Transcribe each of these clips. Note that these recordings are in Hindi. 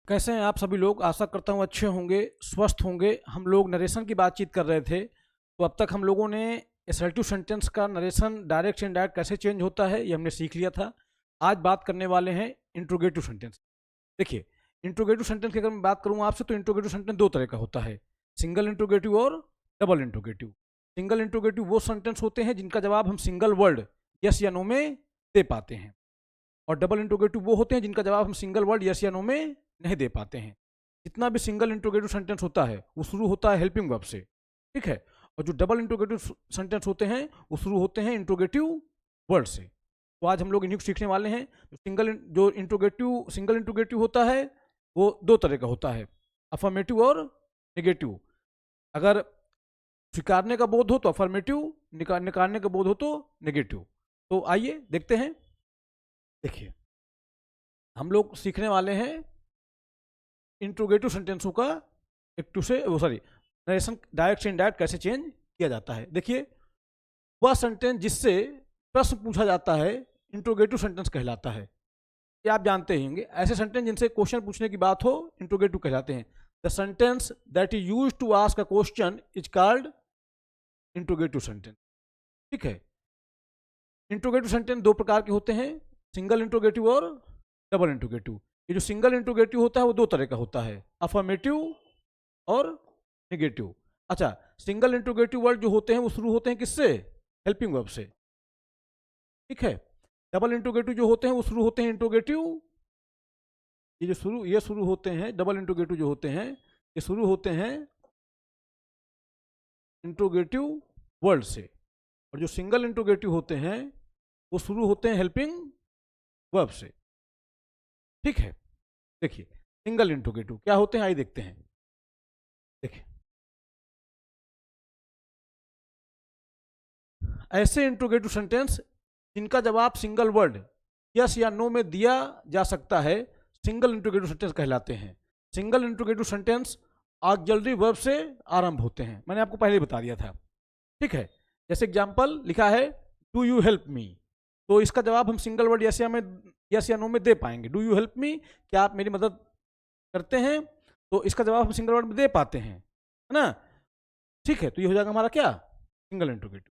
कैसे हैं आप सभी लोग। आशा करता हूँ अच्छे होंगे, स्वस्थ होंगे। हम लोग नरेशन की बातचीत कर रहे थे, तो अब तक हम लोगों ने असर्टिव सेंटेंस का नरेशन डायरेक्ट से इनडायरेक्ट कैसे चेंज होता है ये हमने सीख लिया था। आज बात करने वाले हैं इंट्रोगेटिव सेंटेंस। देखिए, इंट्रोगेटिव सेंटेंस की अगर मैं बात करूँ आपसे, तो इंट्रोगेटिव सेंटेंस दो तरह का होता है, सिंगल इंट्रोगेटिव और डबल इंट्रोगेटिव। सिंगल इंट्रोगेटिव वो सेंटेंस होते हैं जिनका जवाब हम सिंगल वर्ड यस या नो में दे पाते हैं, और डबल इंट्रोगेटिव वो होते हैं जिनका जवाब हम सिंगल वर्ड यस या नो में नहीं दे पाते हैं। जितना भी सिंगल इंट्रोगेटिव सेंटेंस होता है वो शुरू होता है हेल्पिंग वर्ब से, ठीक है। और जो डबल इंट्रोगेटिव सेंटेंस होते हैं वो शुरू होते हैं इंट्रोगेटिव वर्ड से। तो आज हम लोग इन्हीं को सीखने वाले हैं। जो सिंगल इंट्रोगेटिव होता है वो दो तरह का होता है, अफर्मेटिव और नेगेटिव। अगर स्वीकारने का बोध हो तो अफर्मेटिव, नकारने का बोध हो तो नेगेटिव। तो आइए देखते हैं। देखिए, हम लोग सीखने वाले हैं इंट्रोगेटिव सेंटेंसों का नरेशन डायरेक्ट से इनडायरेक्ट कैसे चेंज किया जाता है। देखिए, वह सेंटेंस जिससे प्रश्न पूछा जाता है इंट्रोगेटिव सेंटेंस कहलाता है। ये आप जानते ही होंगे, ऐसे सेंटेंस जिनसे क्वेश्चन पूछने की बात हो इंट्रोगेटिव कहलाते हैं। The sentence that is used to ask a question is called interrogative sentence, ठीक है। इंट्रोगेटिव सेंटेंस दो प्रकार के होते हैं, सिंगल इंट्रोगेटिव और डबल इंट्रोगेटिव। ये जो सिंगल इंट्रोगेटिव होता है वो दो तरह का होता है, अफर्मेटिव और नेगेटिव। अच्छा, सिंगल इंट्रोगेटिव वर्ड जो होते हैं वो शुरू होते हैं किससे? हेल्पिंग वर्ब से, ठीक है। डबल इंट्रोगेटिव जो होते हैं वो शुरू होते हैं इंट्रोगेटिव, ये शुरू होते हैं, डबल इंट्रोगेटिव जो होते हैं ये शुरू होते हैं इंट्रोगेटिव वर्ड से। और जो सिंगल इंट्रोगेटिव होते हैं वो शुरू होते हैं हेल्पिंग वर्ब से, ठीक है। देखिए, सिंगल इंट्रोगेटिव क्या होते हैं आइए देखते हैं। देखिए, ऐसे इंट्रोगेटिव सेंटेंस जिनका जवाब सिंगल वर्ड यस या नो में दिया जा सकता है सिंगल इंट्रोगेटिव सेंटेंस कहलाते हैं। Single interrogative sentence auxiliary verb से आरंभ होते हैं, मैंने आपको पहले बता दिया था, ठीक है। जैसे एग्जांपल लिखा है डू यू हेल्प मी, तो इसका जवाब हम सिंगल वर्ड यस या नो में दे पाएंगे। डू यू हेल्प मी, क्या आप मेरी मदद करते हैं, तो इसका जवाब हम सिंगल वर्ड में दे पाते हैं, है ना, ठीक है। तो ये हो जाएगा हमारा क्या, सिंगल इंट्रोगेटिव।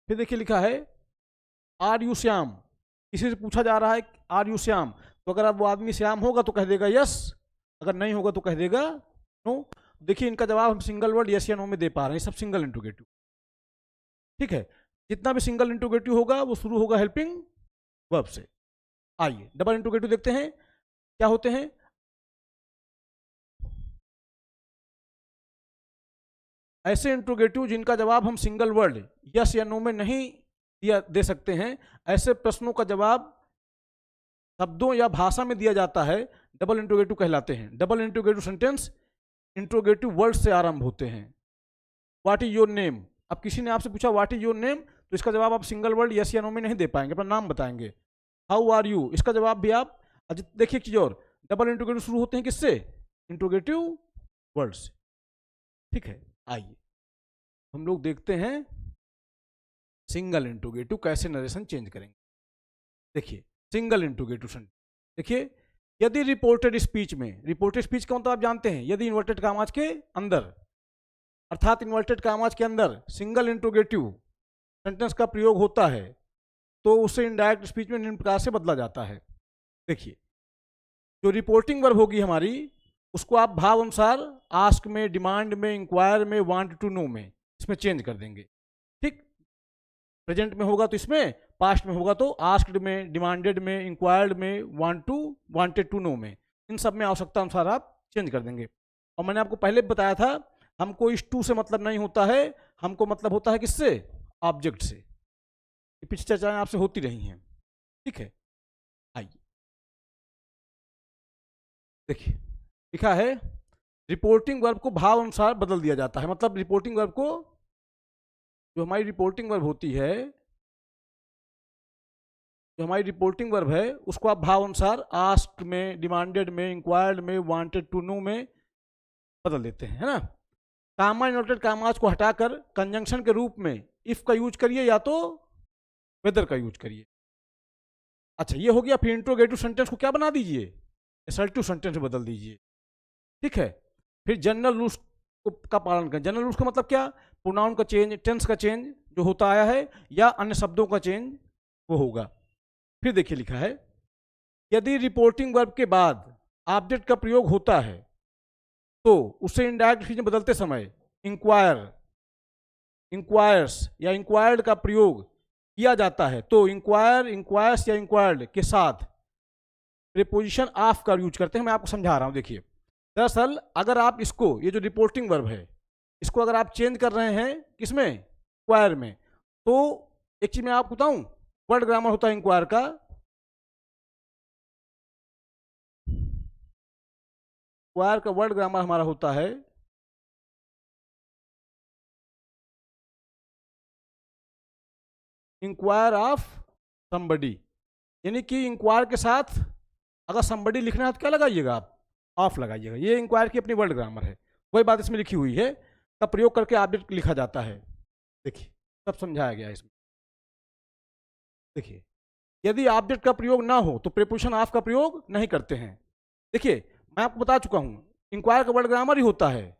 फिर देखिए लिखा है आर यू श्याम, किसी से पूछा जा रहा है आर यू श्याम, तो अगर अब वो आदमी श्याम होगा तो कह देगा यस, अगर नहीं होगा तो कह देगा नो। देखिए, इनका जवाब हम सिंगल वर्ड यस या नो में दे पा रहे हैं, सब सिंगल इंट्रोगेटिव, ठीक है। जितना भी सिंगल इंट्रोगेटिव होगा वो शुरू होगा हेल्पिंग वर्ब से। आइए डबल इंट्रोगेटिव देखते हैं क्या होते हैं। ऐसे इंट्रोगेटिव जिनका जवाब हम सिंगल वर्ड यस या नो में नहीं दे सकते हैं, ऐसे प्रश्नों का जवाब शब्दों या भाषा में दिया जाता है, डबल इंट्रोगेटिव कहलाते हैं। Double interrogative sentence interrogative word से आरंभ होते हैं। व्हाट इज योर नेम, अब किसी ने आपसे पूछा व्हाट इज योर नेम, तो इसका जवाब आप सिंगल वर्ड यस या नो में नहीं दे पाएंगे, अपना नाम बताएंगे। हाउ आर यू, इसका जवाब भी आप देखिए एक चीज और, डबल इंट्रोगेटिव शुरू होते हैं किससे, इंट्रोगेटिव वर्ड से, ठीक है। आइए हम लोग देखते हैं सिंगल इंट्रोगेटिव कैसे नरेशन चेंज करेंगे। देखिए, सिंगल इंट्रोगेटिव सेंटेंस, देखिए, यदि रिपोर्टेड स्पीच में, रिपोर्टेड स्पीच का मतलब आप जानते हैं, यदि इन्वर्टेड कामाज के अंदर, अर्थात इन्वर्टेड कामाज के अंदर सिंगल इंट्रोगेटिव सेंटेंस का प्रयोग होता है तो उसे इनडायरेक्ट स्पीच में निम्न प्रकार से बदला जाता है। देखिए, जो रिपोर्टिंग वर्ब होगी हमारी, उसको आप भाव अनुसार आस्क में, डिमांड में, इंक्वायर में, वांट टू नो में, इसमें चेंज कर देंगे, ठीक। प्रेजेंट में होगा तो इसमें, पास्ट में होगा तो आस्क्ड में, डिमांडेड में, इंक्वायर्ड में, वांटेड टू नो में, इन सब में आवश्यकता अनुसार आप चेंज कर देंगे। और मैंने आपको पहले बताया था हमको इस टू से मतलब नहीं होता है, हमको मतलब होता है किससे, ऑब्जेक्ट से। पिछली चर्चाएं आपसे होती रही हैं, ठीक है। आइए देखिए, लिखा है रिपोर्टिंग वर्ब को भाव अनुसार बदल दिया जाता है। मतलब रिपोर्टिंग वर्ब को, जो हमारी रिपोर्टिंग वर्ब होती है, जो हमारी रिपोर्टिंग वर्ब है, उसको आप भाव अनुसार आस्क्ड में, डिमांडेड में, इंक्वायर्ड में, वांटेड टू नो में बदल देते हैं, है ना। कामा इन्वर्टेड कामाज को हटाकर कंजंक्शन के रूप में इफ का यूज करिए या तो वेदर का यूज करिए। अच्छा ये हो गया। फिर इंट्रोगेटिव सेंटेंस को क्या बना दीजिए, असर्टिव सेंटेंस में बदल दीजिए। ठीक है। फिर जनरल रूल्स का पालन करें। जनरल रूल्स का मतलब क्या, प्रोनाउन का चेंज, टेंस का चेंज जो होता आया है, या अन्य शब्दों का चेंज वो होगा। फिर देखिए लिखा है, यदि रिपोर्टिंग वर्ब के बाद ऑब्जेक्ट का प्रयोग होता है तो उसे इनडायरेक्ट फ्रेज में बदलते समय इंक्वायर, इंक्वायर्स या इंक्वायर्ड का प्रयोग किया जाता है। तो इंक्वायर, इंक्वायर्स या इंक्वायर्ड के साथ प्रीपोजिशन ऑफ का यूज करते हैं। मैं आपको समझा रहा हूं। देखिए दरअसल अगर आप इसको, ये जो रिपोर्टिंग वर्ब है, इसको अगर आप चेंज कर रहे हैं किसमें, इंक्वायर में, तो एक चीज मैं आपको बताऊं, वर्ड ग्रामर होता है इंक्वायर का। इंक्वायर का वर्ड ग्रामर हमारा होता है इंक्वायर ऑफ समबडी, यानी कि इंक्वायर के साथ अगर समबडी लिखना है तो क्या लगाइएगा आप, ऑफ लगाइएगा। ये इंक्वायर की अपनी वर्ड ग्रामर है, वही बात इसमें लिखी हुई है, का प्रयोग करके ऑब्जेक्ट लिखा जाता है। देखिए सब समझाया गया है इसमें। देखिए यदि ऑब्जेक्ट का प्रयोग ना हो तो प्रीपोजिशन ऑफ का प्रयोग नहीं करते हैं। देखिए मैं आपको बता चुका हूं, इंक्वायर का वर्ड ग्रामर ही होता है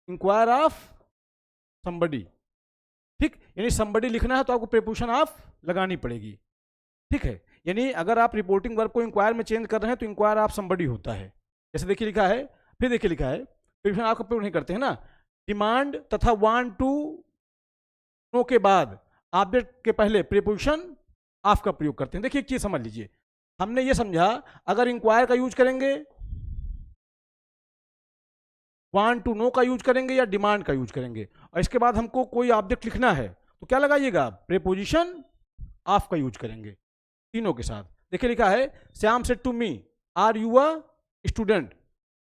इंक्वायर ऑफ समबडी। ठीक, यानी समबडी लिखना है तो आपको प्रीपोजिशन ऑफ लगानी पड़ेगी। ठीक है, यानी अगर आप रिपोर्टिंग वर्ब को इंक्वायर में चेंज कर रहे हैं तो इंक्वायर ऑफ समबडी होता है। जैसे देखिए लिखा है, फिर देखिए लिखा है, प्रीपोजिशन ऑफ का प्रयोग नहीं करते हैं ना। डिमांड तथा वांट टू नो के बाद ऑब्जेक्ट के पहले प्रीपोजिशन ऑफ का प्रयोग करते हैं। देखिए एक चीज समझ लीजिए, हमने ये समझा अगर इंक्वायर का यूज करेंगे, वांट टू नो का यूज करेंगे या डिमांड का यूज करेंगे, और इसके बाद हमको कोई ऑब्जेक्ट लिखना है तो क्या लगाइएगा, प्रीपोजिशन ऑफ का यूज करेंगे तीनों के साथ। देखिए लिखा है, Shyam said to me are you a student.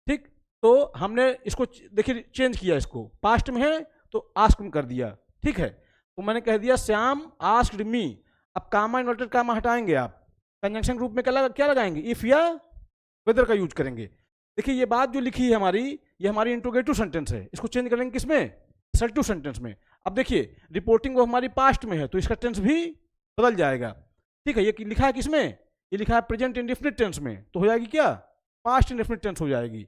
ठीक, तो हमने इसको देखिए चेंज किया, इसको पास्ट में है तो आस्क में कर दिया। ठीक है, तो मैंने कह दिया श्याम आस्क्ड मी। अब कामा इन्वर्टेड कामा हटाएंगे आप, कंजंक्शन रूप में क्या लगाएंगे, इफ या वेदर का यूज करेंगे। देखिए ये बात जो लिखी है हमारी, ये हमारी इंट्रोगेटिव सेंटेंस है, इसको चेंज करेंगे किसमें, असर्टिव सेंटेंस में। अब देखिए रिपोर्टिंग वो हमारी पास्ट में है तो इसका टेंस भी बदल जाएगा। ठीक है, ये लिखा है किसमें, ये लिखा है प्रेजेंट इंडेफिनिट टेंस में, तो हो जाएगी क्या, पास्ट इंडेफिनिट टेंस हो जाएगी।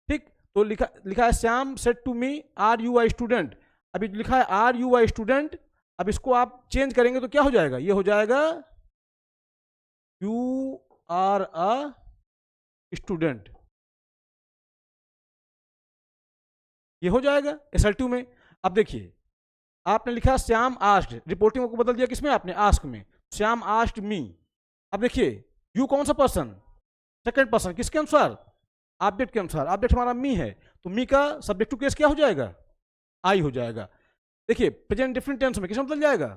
ठीक, तो लिखा लिखा है Shyam said to me are you a student. अभी लिखा है आर यू अ स्टूडेंट, अब इसको आप चेंज करेंगे तो क्या हो जाएगा, ये हो जाएगा यू आर अ स्टूडेंट, ये हो जाएगा एसर्टिव में। अब देखिए आपने लिखा श्याम आस्क्ड, रिपोर्टिंग को बदल दिया किसमें, आपने आस्क में, श्याम आस्क्ड मी। अब देखिए यू कौन सा पर्सन, सेकंड पर्सन, किसके अनुसार, ऑब्जेक्ट के अनुसार। ऑब्जेक्ट हमारा मी है तो मी का सब्जेक्ट टू केस क्या हो जाएगा, आई हो जाएगा। देखिए प्रेजेंट डिफरेंट टेंस में किस में बदल जाएगा,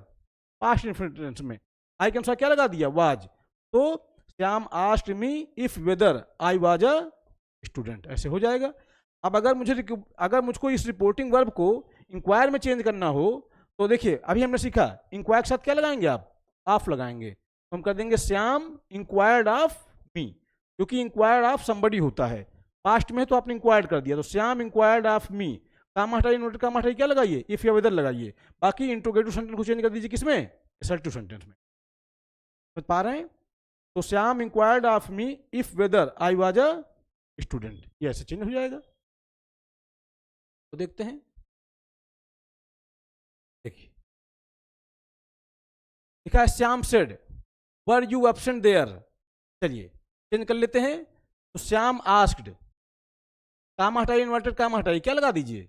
पास्ट डिफरेंट टेंस में, आई के अनुसार क्या लगा दिया, वाज। तो Shyam asked me if whether I was a student, ऐसे हो जाएगा। अब अगर मुझको इस रिपोर्टिंग वर्ब को इंक्वायर में चेंज करना हो तो देखिए अभी हमने सीखा इंक्वायर के साथ क्या लगाएंगे आप, ऑफ लगाएंगे, तो हम कर देंगे श्याम इंक्वायर्ड ऑफ मी, क्योंकि इंक्वायर्ड ऑफ समबडी होता है, पास्ट में तो आपने इंक्वायर्ड कर दिया, तो श्याम इंक्वायर्ड ऑफ मी, काम हटाइए, नोट काम हटाइए, क्या लगाइए, इफ या वेदर लगाइए। बाकी इंट्रोगेटिव सेंटेंस को चेंज कर दीजिए किसमें, असर्टिव सेंटेंस में। समझ पा रहे हैं, तो Shyam inquired of me if whether I was a student, ये ऐसे चेंज हो जाएगा। तो देखते हैं, देखिए लिखा है Shyam said were you absent there. चलिए चेंज कर लेते हैं, तो श्याम आस्क्ड, काम हटाइए, इन्वर्टेड काम हटाइए, क्या लगा दीजिए,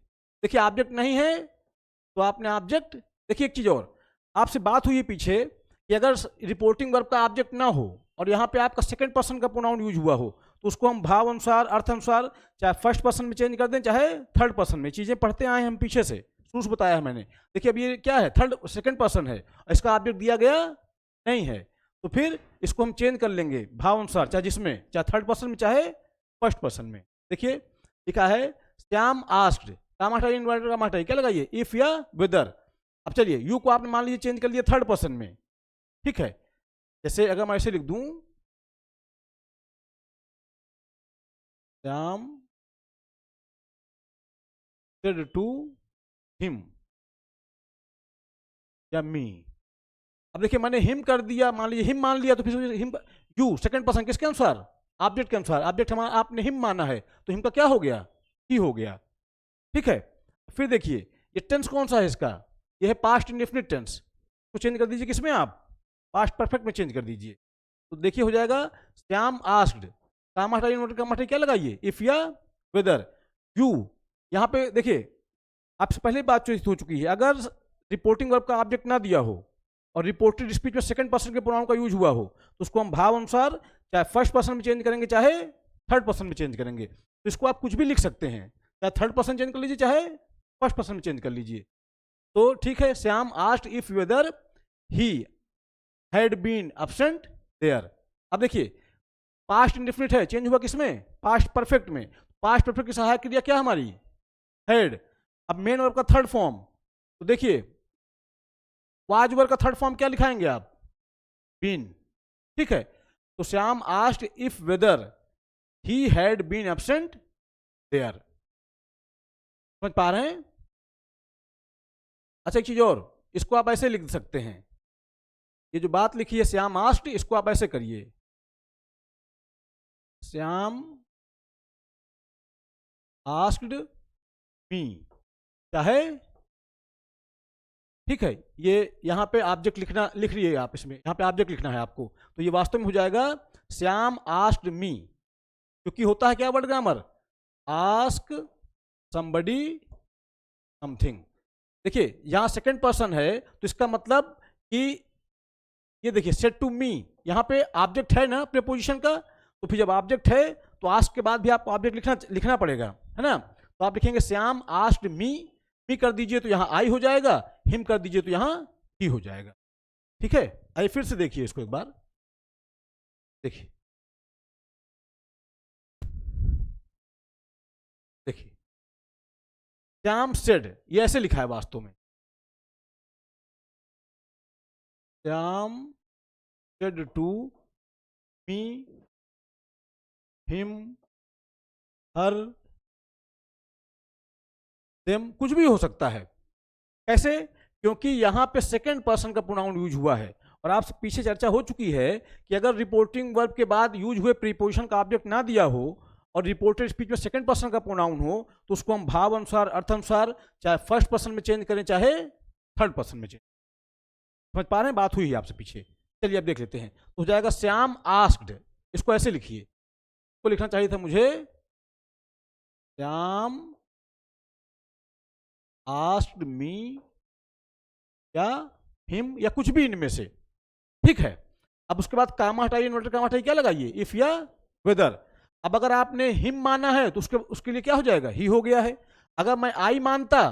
देखिए ऑब्जेक्ट नहीं है तो आपने ऑब्जेक्ट, देखिए एक चीज और, आपसे बात हुई है पीछे कि अगर रिपोर्टिंग वर्ब का ऑब्जेक्ट ना हो और यहाँ पे आपका सेकंड पर्सन का प्रोनाउन यूज हुआ हो तो उसको हम भाव अनुसार, अर्थ अनुसार, चाहे फर्स्ट पर्सन में चेंज कर दें चाहे थर्ड पर्सन में। चीजें पढ़ते आए हम पीछे से, शुरू से बताया है मैंने। देखिए अब ये क्या है, थर्ड सेकंड पर्सन है, इसका ऑब्जेक्ट दिया गया नहीं है, तो फिर इसको हम चेंज कर लेंगे भाव अनुसार, चाहे जिसमें, चाहे थर्ड पर्सन में चाहे फर्स्ट पर्सन में। देखिए लिखा है श्याम आस्क्ड, काम हटाइए, इन्वर्टेड काम हटाइए, क्या लगाइए, इफ या वेदर। अब चलिए यू को आपने मान लीजिए चेंज कर लिया थर्ड पर्सन में। ठीक है, जैसे अगर मैं ऐसे लिख दूं, श्याम सेड टू हिम या मी, अब देखिए मैंने हिम कर दिया, मान लीजिए हिम मान लिया, तो फिर हिम यू सेकंड पर्सन किसके अनुसार, ऑब्जेक्ट के अनुसार। ऑब्जेक्ट हमारा आपने हिम माना है तो हिम का क्या हो गया, ही हो गया। ठीक है, फिर देखिए ये टेंस कौन सा है इसका, ये है पास्ट इंडेफिनिट टेंस। तो चेंज कर दीजिए किसमें, आप पास्ट परफेक्ट में चेंज कर दीजिए। तो देखिए हो जाएगा श्याम आस्क्ड, काम क्या लगाइए, इफ या वेदर यू। यहाँ पे देखिए आपसे पहले बात चीज हो चुकी है, अगर रिपोर्टिंग वर्ब का ऑब्जेक्ट ना दिया हो और रिपोर्टेड स्पीच में सेकंड पर्सन के प्रोनाउन का यूज हुआ हो, तो उसको हम भाव अनुसार चाहे फर्स्ट पर्सन में चेंज करेंगे चाहे थर्ड पर्सन में चेंज करेंगे। तो इसको आप कुछ भी लिख सकते हैं, चाहे थर्ड पर्सन चेंज कर लीजिए चाहे फर्स्ट पर्सन में चेंज कर लीजिए। तो ठीक है, Shyam asked if whether he had been absent there. अब देखिए पास्ट इंडेफिनिट है, चेंज हुआ किसमें, पास्ट परफेक्ट में। पास्ट परफेक्ट की सहायक क्रिया क्या हमारी, हैड। अब मेन वर्ब का थर्ड फॉर्म, तो देखिए वाज वर्ब का थर्ड फॉर्म क्या लिखाएंगे आप, बीन। ठीक है, तो Shyam asked if whether he had been absent there. समझ पा रहे हैं। अच्छा एक चीज और, इसको आप ऐसे लिख सकते हैं, ये जो बात लिखी है श्याम आस्क्ड, इसको आप ऐसे करिए, श्याम आस्क्ड मी, चाहे, ठीक है, ये यहाँ पे ऑब्जेक्ट लिखना, लिख रही है आप, इसमें यहाँ पे ऑब्जेक्ट लिखना है आपको। तो ये वास्तव में हो जाएगा श्याम आस्क्ड मी, क्योंकि होता है क्या word grammar, ask somebody something. देखिए यहाँ सेकंड पर्सन है तो इसका मतलब कि ये देखिए सेड टू मी, यहाँ पे ऑब्जेक्ट है ना प्रीपोजिशन का, तो फिर जब ऑब्जेक्ट है तो आस्क के बाद भी आपको ऑब्जेक्ट लिखना पड़ेगा, है ना। तो आप लिखेंगे श्याम आस्क्ड मी कर दीजिए तो यहाँ आई हो जाएगा, हिम कर दीजिए तो यहाँ ही हो जाएगा। ठीक है, आइए फिर से देखिए इसको एक बार, देखिए देखिए श्याम सेड, ये ऐसे लिखा है वास्तव में, Shyam said to me him her them, कुछ भी हो सकता है। कैसे, क्योंकि यहाँ पे सेकंड पर्सन का प्रोनाउन यूज हुआ है, और आपसे पीछे चर्चा हो चुकी है कि अगर रिपोर्टिंग वर्ब के बाद यूज हुए प्रीपोजिशन का ऑब्जेक्ट ना दिया हो और रिपोर्टेड स्पीच में सेकंड पर्सन का प्रोनाउन हो, तो उसको हम भाव अनुसार, अर्थ अनुसार, चाहे फर्स्ट पर्सन में चेंज करें चाहे थर्ड पर्सन में चेंज। समझ पा रहे हैं, बात हुई है आपसे पीछे। चलिए अब देख लेते हैं, तो हो जाएगा श्याम आस्क्ड, इसको ऐसे लिखिए, इसको लिखना चाहिए था मुझे, श्याम आस्क्ड मी या हिम या कुछ भी इनमें से। ठीक है, अब उसके बाद कामा हटाइए, इन्वर्टर कामा हटाइए, क्या लगाइए, इफ या वेदर। अब अगर आपने हिम माना है तो उसके लिए क्या हो जाएगा, ही हो गया है। अगर मैं आई मानता,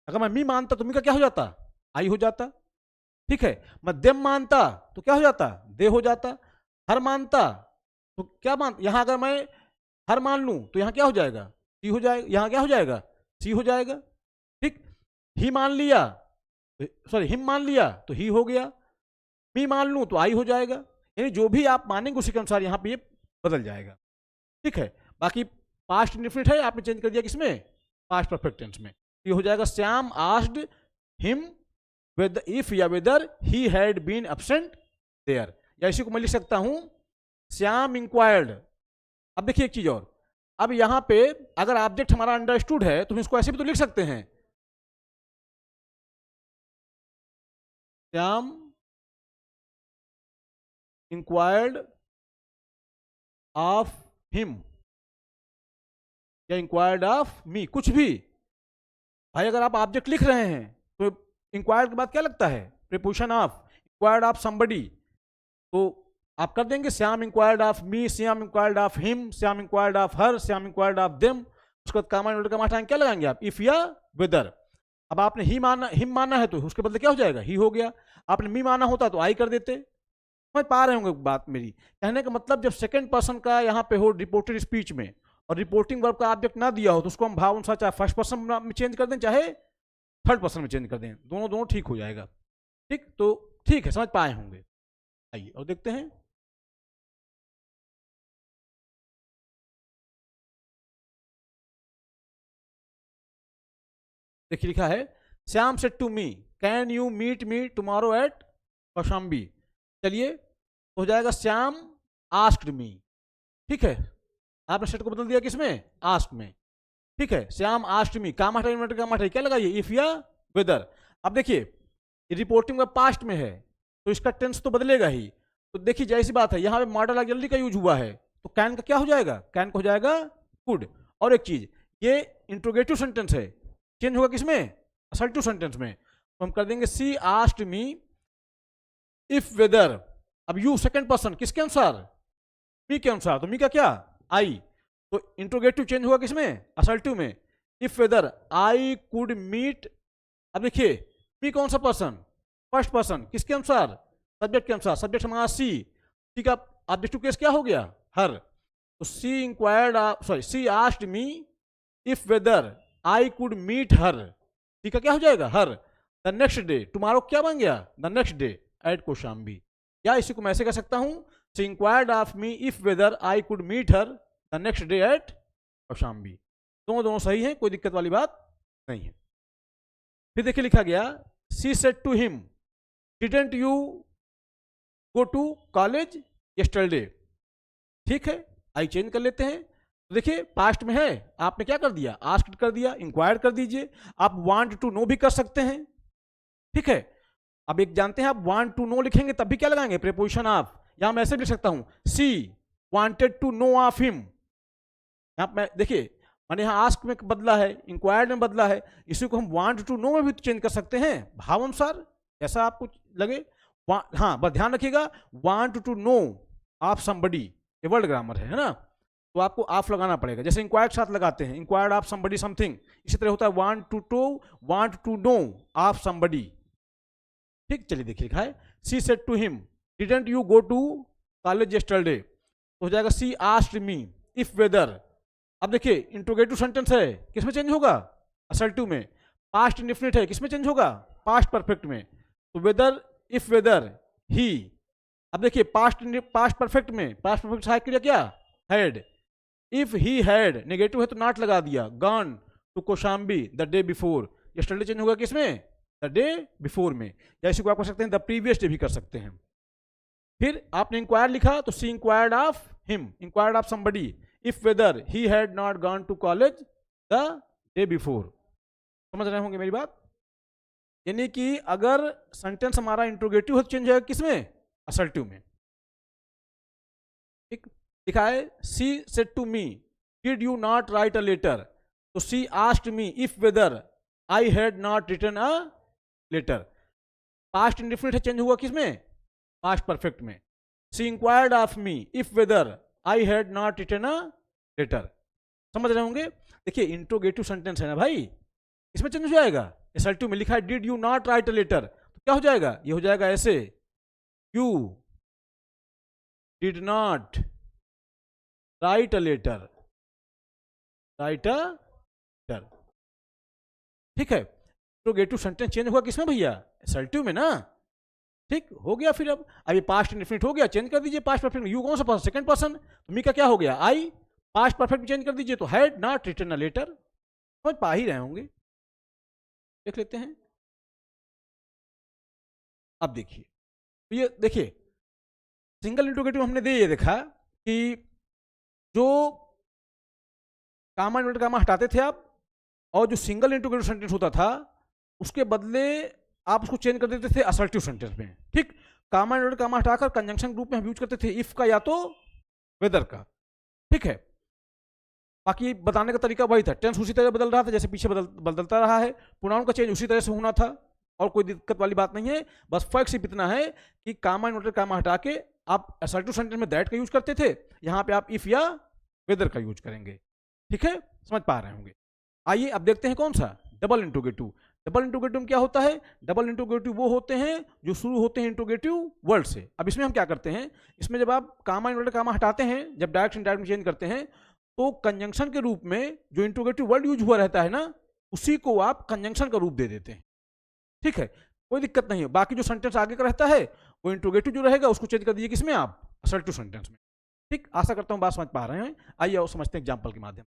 अगर मैं मी मानता तो मी का क्या हो जाता, आई हो जाता। ठीक है, मैं देम मानता तो क्या हो जाता, दे हो जाता। हर मानता तो क्या मान, यहां अगर मैं हर मान लूं तो यहां क्या हो जाएगा, सी हो जाएगा, यहां क्या हो जाएगा, सी हो जाएगा। ठीक, ही मान लिया, सॉरी हिम मान लिया तो ही हो गया, मी मान लूं तो आई हो जाएगा। यानी जो भी आप मानेंगे उसी के अनुसार यहाँ पे ये बदल जाएगा। ठीक है, बाकी पास्ट इंडेफिनिट है, आपने चेंज कर दिया किसमें, पास्ट परफेक्ट टेंस में। ये हो जाएगा Shyam asked him with if या whether he had been absent there, या इसी को मैं लिख सकता हूं श्याम इंक्वायर्ड। अब देखिए एक चीज और, अब यहां पे अगर ऑब्जेक्ट हमारा अंडरस्टूड है तो हम इसको ऐसे भी तो लिख सकते हैं, श्याम इंक्वायर्ड ऑफ हिम या इंक्वायर्ड ऑफ मी, कुछ भी। भाई अगर आप ऑब्जेक्ट लिख रहे हैं तो इंक्वायर्ड के बाद क्या लगता है, preposition of, inquired of somebody, तो आप कर देंगे Shyam inquired of me, Shyam inquired of him, Shyam inquired of her, Shyam inquired of them. उसके बाद कामा इन्वर्टर कामा हटाएंगे, क्या लगाएंगे आप, इफ या वेदर। अब आपने ही माना, हिम माना है तो उसके बदले क्या हो जाएगा, ही हो गया। आपने मी माना होता तो आई कर देते। समझ पा रहे होंगे बात मेरी, कहने का मतलब जब सेकंड पर्सन का यहाँ पे हो रिपोर्टेड स्पीच में और रिपोर्टिंग वर्ब का ऑब्जेक्ट ना दिया हो तो उसको हम भाव अनुसार चाहे फर्स्ट पर्सन में चेंज कर दें चाहे थर्ड पर्सन में चेंज कर दें, दोनों दोनों ठीक हो जाएगा। ठीक, तो ठीक है, समझ पाए होंगे। आइए और देखते हैं, देखिए लिखा है Shyam said to me can you meet me tomorrow at Kaushambi. चलिए तो हो जाएगा श्याम आस्क्ड मी, ठीक है, आपने सेट को बदल दिया किसमें, आस्क में, ठीक है। श्याम आस्क्ड मी, काम हटाइए इन्वर्टेड काम हटाइए, क्या लगाइए, इफ या वेदर। अब देखिए रिपोर्टिंग में पास्ट में है तो इसका टेंस तो बदलेगा ही, तो देखिए जैसी बात है यहाँ पे मॉडल जल्दी का यूज हुआ है तो कैन का क्या हो जाएगा, कैन का हो जाएगा कुड। और एक चीज ये इंट्रोगेटिव सेंटेंस है, चेंज होगा किसमें, असर्टिव सेंटेंस में, तो हम कर देंगे सी आस्क्ड मी इफ वेदर। अब यू सेकंड पर्सन किसके अनुसार, मी के अनुसार, तो मी का क्या, आई, तो इंट्रोगेटिव चेंज हुआ किसमें, असर्टिव में, if whether I could meet. अब देखिए मी कौन सा पर्सन, फर्स्ट पर्सन, किसके अनुसार, सब्जेक्ट के अनुसार, सब्जेक्ट हमारा सी, ठीक है। ऑब्जेक्टिव केस क्या हो गया, हर, तो she inquired, sorry she asked me if whether I could meet her, ठीक है, क्या हो जाएगा, हर। द नेक्स्ट डे, टुमारो क्या बन गया, the next day at Kaushambi. या इसी को मैं ऐसे कह सकता हूं, she inquired of me if whether I could meet her the next day at Kaushambi. दोनों सही है, कोई दिक्कत वाली बात नहीं है। फिर देखिए लिखा गया she said to him didn't you go to college yesterday, ठीक है, आई चेंज कर लेते हैं। तो देखिए पास्ट में है, आपने क्या कर दिया, आस्क्ड कर दिया, इंक्वायर कर दीजिए, आप वांट टू नो भी कर सकते हैं, ठीक है। अब एक जानते हैं आप वांट टू नो लिखेंगे तब भी क्या लगाएंगे, प्रीपोजिशन ऑफ, या मैं ऐसे भी लिख सकता हूं she wanted to know of him. यहां मैं देखिए मैंने यहाँ आस्क में बदला है, इंक्वायर्ड में बदला है, इसी को हम वांट टू नो में भी चेंज कर सकते हैं भाव अनुसार, ऐसा आपको लगे। हाँ बस ध्यान रखिएगा, want to know of somebody, ये वर्ड ग्रामर है ना, तो आपको ऑफ लगाना पड़ेगा, जैसे इंक्वायर्ड साथ लगाते हैं, इंक्वायर्ड ऑफ समबडी समथिंग, इसी तरह होता है want to know of somebody, ठीक। चलिए देखिए लिखा है she said to him didn't you go to college yesterday, तो हो जाएगा she asked me if whether. अब देखिए इंट्रोगेटिव सेंटेंस है, किसमें चेंज होगा, असर्टिव में। पास्ट इंडेफिनिट है, किसमें चेंज होगा, पास्ट परफेक्ट में, तो वेदर इफ वेदर ही। अब देखिए पास्ट परफेक्ट में, पास्ट परफेक्ट सहायक क्रिया क्या, had, if he had, negative है तो नॉट लगा दिया, gone to Kaushambi the day before, yesterday change होगा किसमें, द डे बिफोर में, या इसी को आप कर सकते हैं द प्रीवियस डे भी कर सकते हैं। फिर आपने इंक्वायर लिखा तो she inquired of him, inquired of somebody if whether he had not gone to college the day before. समझ रहे होंगे मेरी बात, यानी कि अगर सेंटेंस हमारा इंट्रोगेटिव हो तो चेंज होगा किसमें, असर्टिव में, ठीक। लिखा है she said to me did you not write a letter, तो she asked me if whether I had not written a letter. Past indefinite है, चेंज हुआ किसमें, पास्ट परफेक्ट में। She inquired of me if whether I had not written a letter. समझ रहे होंगे, देखिए इंट्रोगेटिव सेंटेंस है ना भाई, इसमें चेंज हो जाएगा, असर्टिव में लिखा है did you not write a letter, तो क्या हो जाएगा, ये हो जाएगा ऐसे, you did not write a letter, write a letter, ठीक है। इंट्रोगेटिव सेंटेंस चेंज हुआ किसमें भैया, असर्टिव में ना, ठीक हो गया। फिर अब ये पास्ट इंडेफिनिट हो गया, चेंज कर दीजिए पास्ट परफेक्ट, यू कौन सा पर्सन, सेकंड पर्सन, तो मी का क्या हो गया, आई, पास्ट परफेक्ट चेंज कर दीजिए तो had not written a letter. समझ पा ही रहे होंगे, देख लेते हैं। अब देखिए ये देखिए सिंगल इंट्रोगेटिव हमने ये देखा कि जो कामा इन्वर्टेड कामा हटाते थे आप, और जो सिंगल इंट्रोगेटिव सेंटेंस होता था उसके बदले आप उसको चेंज कर देते थे असर्टिव सेंटेंस में, ठीक। कामा इन्वर्टेड कामा हटाकर कंजंक्शन ग्रुप में हम यूज करते थे इफ का या तो वेदर का, ठीक है। बाकी बताने का तरीका वही था, टेंस उसी तरह बदल रहा था जैसे पीछे बदलता रहा है, प्रोनाउन का चेंज उसी तरह से होना था, और कोई दिक्कत वाली बात नहीं है। बस फर्क सिर्फ इतना है कि कामा इन्वर्टेड कामा हटा के आप असर्टिव सेंटेंस में दैट का यूज करते थे, यहाँ पे आप इफ या वेदर का यूज करेंगे, ठीक है, समझ पा रहे होंगे। आइए अब देखते हैं कौन सा, डबल इंट्रोगेटिव। डबल इंट्रोगेटिव में क्या होता है, डबल इंट्रोगेटिव वो होते हैं जो शुरू होते हैं इंट्रोगेटिव वर्ड से। अब इसमें हम क्या करते हैं, इसमें जब आप कामा इन्वर्टेड कामा हटाते हैं, जब डायरेक्ट इनडायरेक्ट में चेंज करते हैं, तो कंजंक्शन के रूप में जो इंट्रोगेटिव वर्ड यूज हुआ रहता है ना, उसी को आप कंजंक्शन का रूप दे देते हैं, ठीक है, कोई दिक्कत नहीं है। बाकी जो सेंटेंस आगे का रहता है वो इंट्रोगेटिव जो रहेगा उसको चेंज कर दीजिए किसमें, आप असर्टिव सेंटेंस में, ठीक। आशा करता हूं बात समझ पा रहे हैं। आइए और समझते हैं एग्जांपल के माध्यम।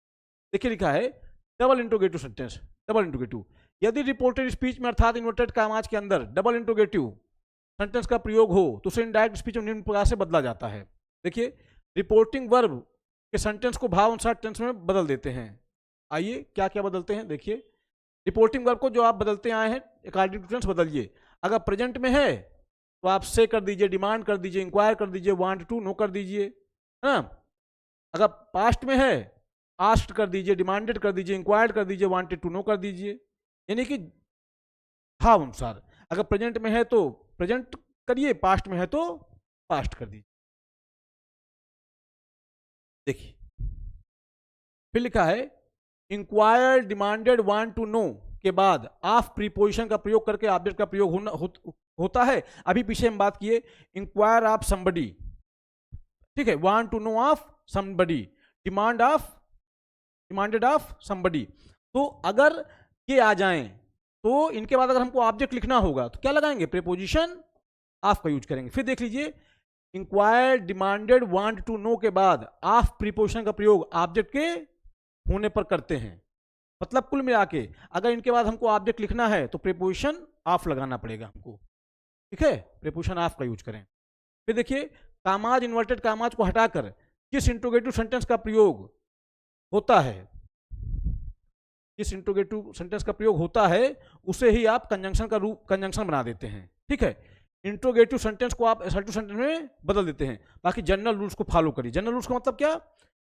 देखिए लिखा है double interrogative sentence, double interrogative, यदि रिपोर्टेड स्पीच में अर्थात इन्वर्टेड कामाज के अंदर डबल इंट्रोगेटिव सेंटेंस का प्रयोग हो तो उसे इनडायरेक्ट स्पीच में निम्न प्रकार से बदला जाता है। देखिए, रिपोर्टिंग वर्ब के सेंटेंस को भाव अनुसार टेंस में बदल देते हैं। आइए क्या क्या बदलते हैं देखिए। रिपोर्टिंग वर्ब को जो आप बदलते आए हैं अकॉर्डिंग टू टेंस बदलिए। अगर प्रेजेंट में है तो आप से कर दीजिए, डिमांड कर दीजिए, इंक्वायर कर दीजिए, वांट टू नो कर दीजिए, है ना। अगर पास्ट में है आस्क्ड कर दीजिए, डिमांडेड कर दीजिए, इंक्वायर्ड कर दीजिए, वांटेड टू नो कर दीजिए, यानी कि भाव अनुसार। अगर प्रेजेंट में है तो प्रेजेंट करिए, पास्ट में है तो पास्ट कर दीजिए। देखिए फिर लिखा है inquire, demanded, want to know के बाद ऑफ प्रीपोजिशन का प्रयोग करके ऑब्जेक्ट का प्रयोग होता है। अभी पीछे हम बात किए इंक्वायर ऑफ समबडी, ठीक है, want to know of somebody, demanded of somebody. तो अगर ये आ जाएं तो इनके बाद अगर हमको ऑब्जेक्ट लिखना होगा तो क्या लगाएंगे, प्रीपोजिशन ऑफ का यूज करेंगे। फिर देख लीजिए inquire, demanded, want to know के बाद ऑफ प्रीपोजिशन का प्रयोग ऑब्जेक्ट के होने पर करते हैं। मतलब कुल मिला के अगर इनके बाद हमको ऑब्जेक्ट लिखना है तो प्रीपोजिशन ऑफ लगाना पड़ेगा हमको, ठीक है, प्रीपोजिशन ऑफ का यूज करें। फिर देखिए कामाज, इन्वर्टेड कामाज को हटाकर किस इंट्रोगेटिव सेंटेंस का प्रयोग होता है, किस इंट्रोगेटिव सेंटेंस का प्रयोग होता है उसे ही आप कंजंक्शन का रूप, कंजंक्शन बना देते हैं, ठीक है। इंट्रोगेटिव सेंटेंस को आप असर्टिव सेंटेंस में बदल देते हैं। बाकी जनरल रूल्स को फॉलो करिए। जनरल रूल्स का मतलब क्या,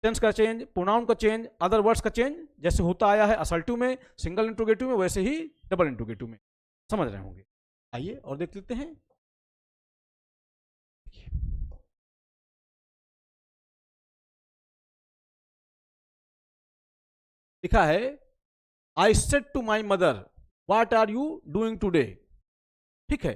टेंस का चेंज, प्रोनाउन का चेंज, अदर वर्ड्स का चेंज, जैसे होता आया है असर्टिव में, सिंगल इंट्रोगेटिव में, वैसे ही डबल इंट्रोगेटिव में, समझ रहे होंगे। आइए और देख लेते हैं। लिखा है I said to my mother what are you doing today, ठीक है।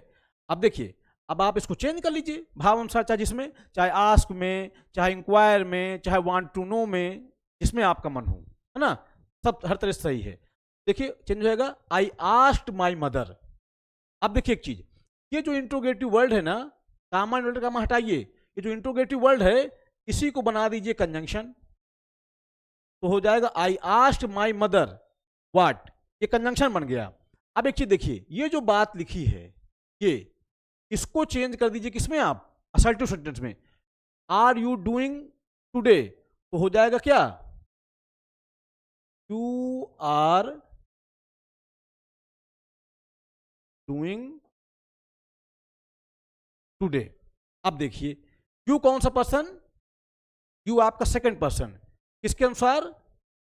अब देखिए, अब आप इसको चेंज कर लीजिए भाव अनुसार, चाहे जिसमें, चाहे आस्क में, चाहे इंक्वायर में, चाहे वांट टू नो में, जिसमें आपका मन हो, है ना, सब हर तरह से सही है। देखिए चेंज हो जाएगा आई आस्क्ड माई मदर। अब देखिए एक चीज, ये जो इंट्रोगेटिव वर्ड है ना, कामा इन्वर्टेड कामा हटाइए, ये जो इंट्रोगेटिव वर्ड है इसी को बना दीजिए कंजंक्शन, तो हो जाएगा आई आस्क्ड माई मदर व्हाट, ये कंजंक्शन बन गया। अब एक चीज देखिए, ये जो बात लिखी है ये, इसको चेंज कर दीजिए किसमें, आप असर्टिव सेंटेंस में, आर यू डूइंग टुडे, तो हो जाएगा क्या, यू आर डूइंग टुडे। अब देखिए यू कौन सा पर्सन, यू आपका सेकंड पर्सन, किसके अनुसार,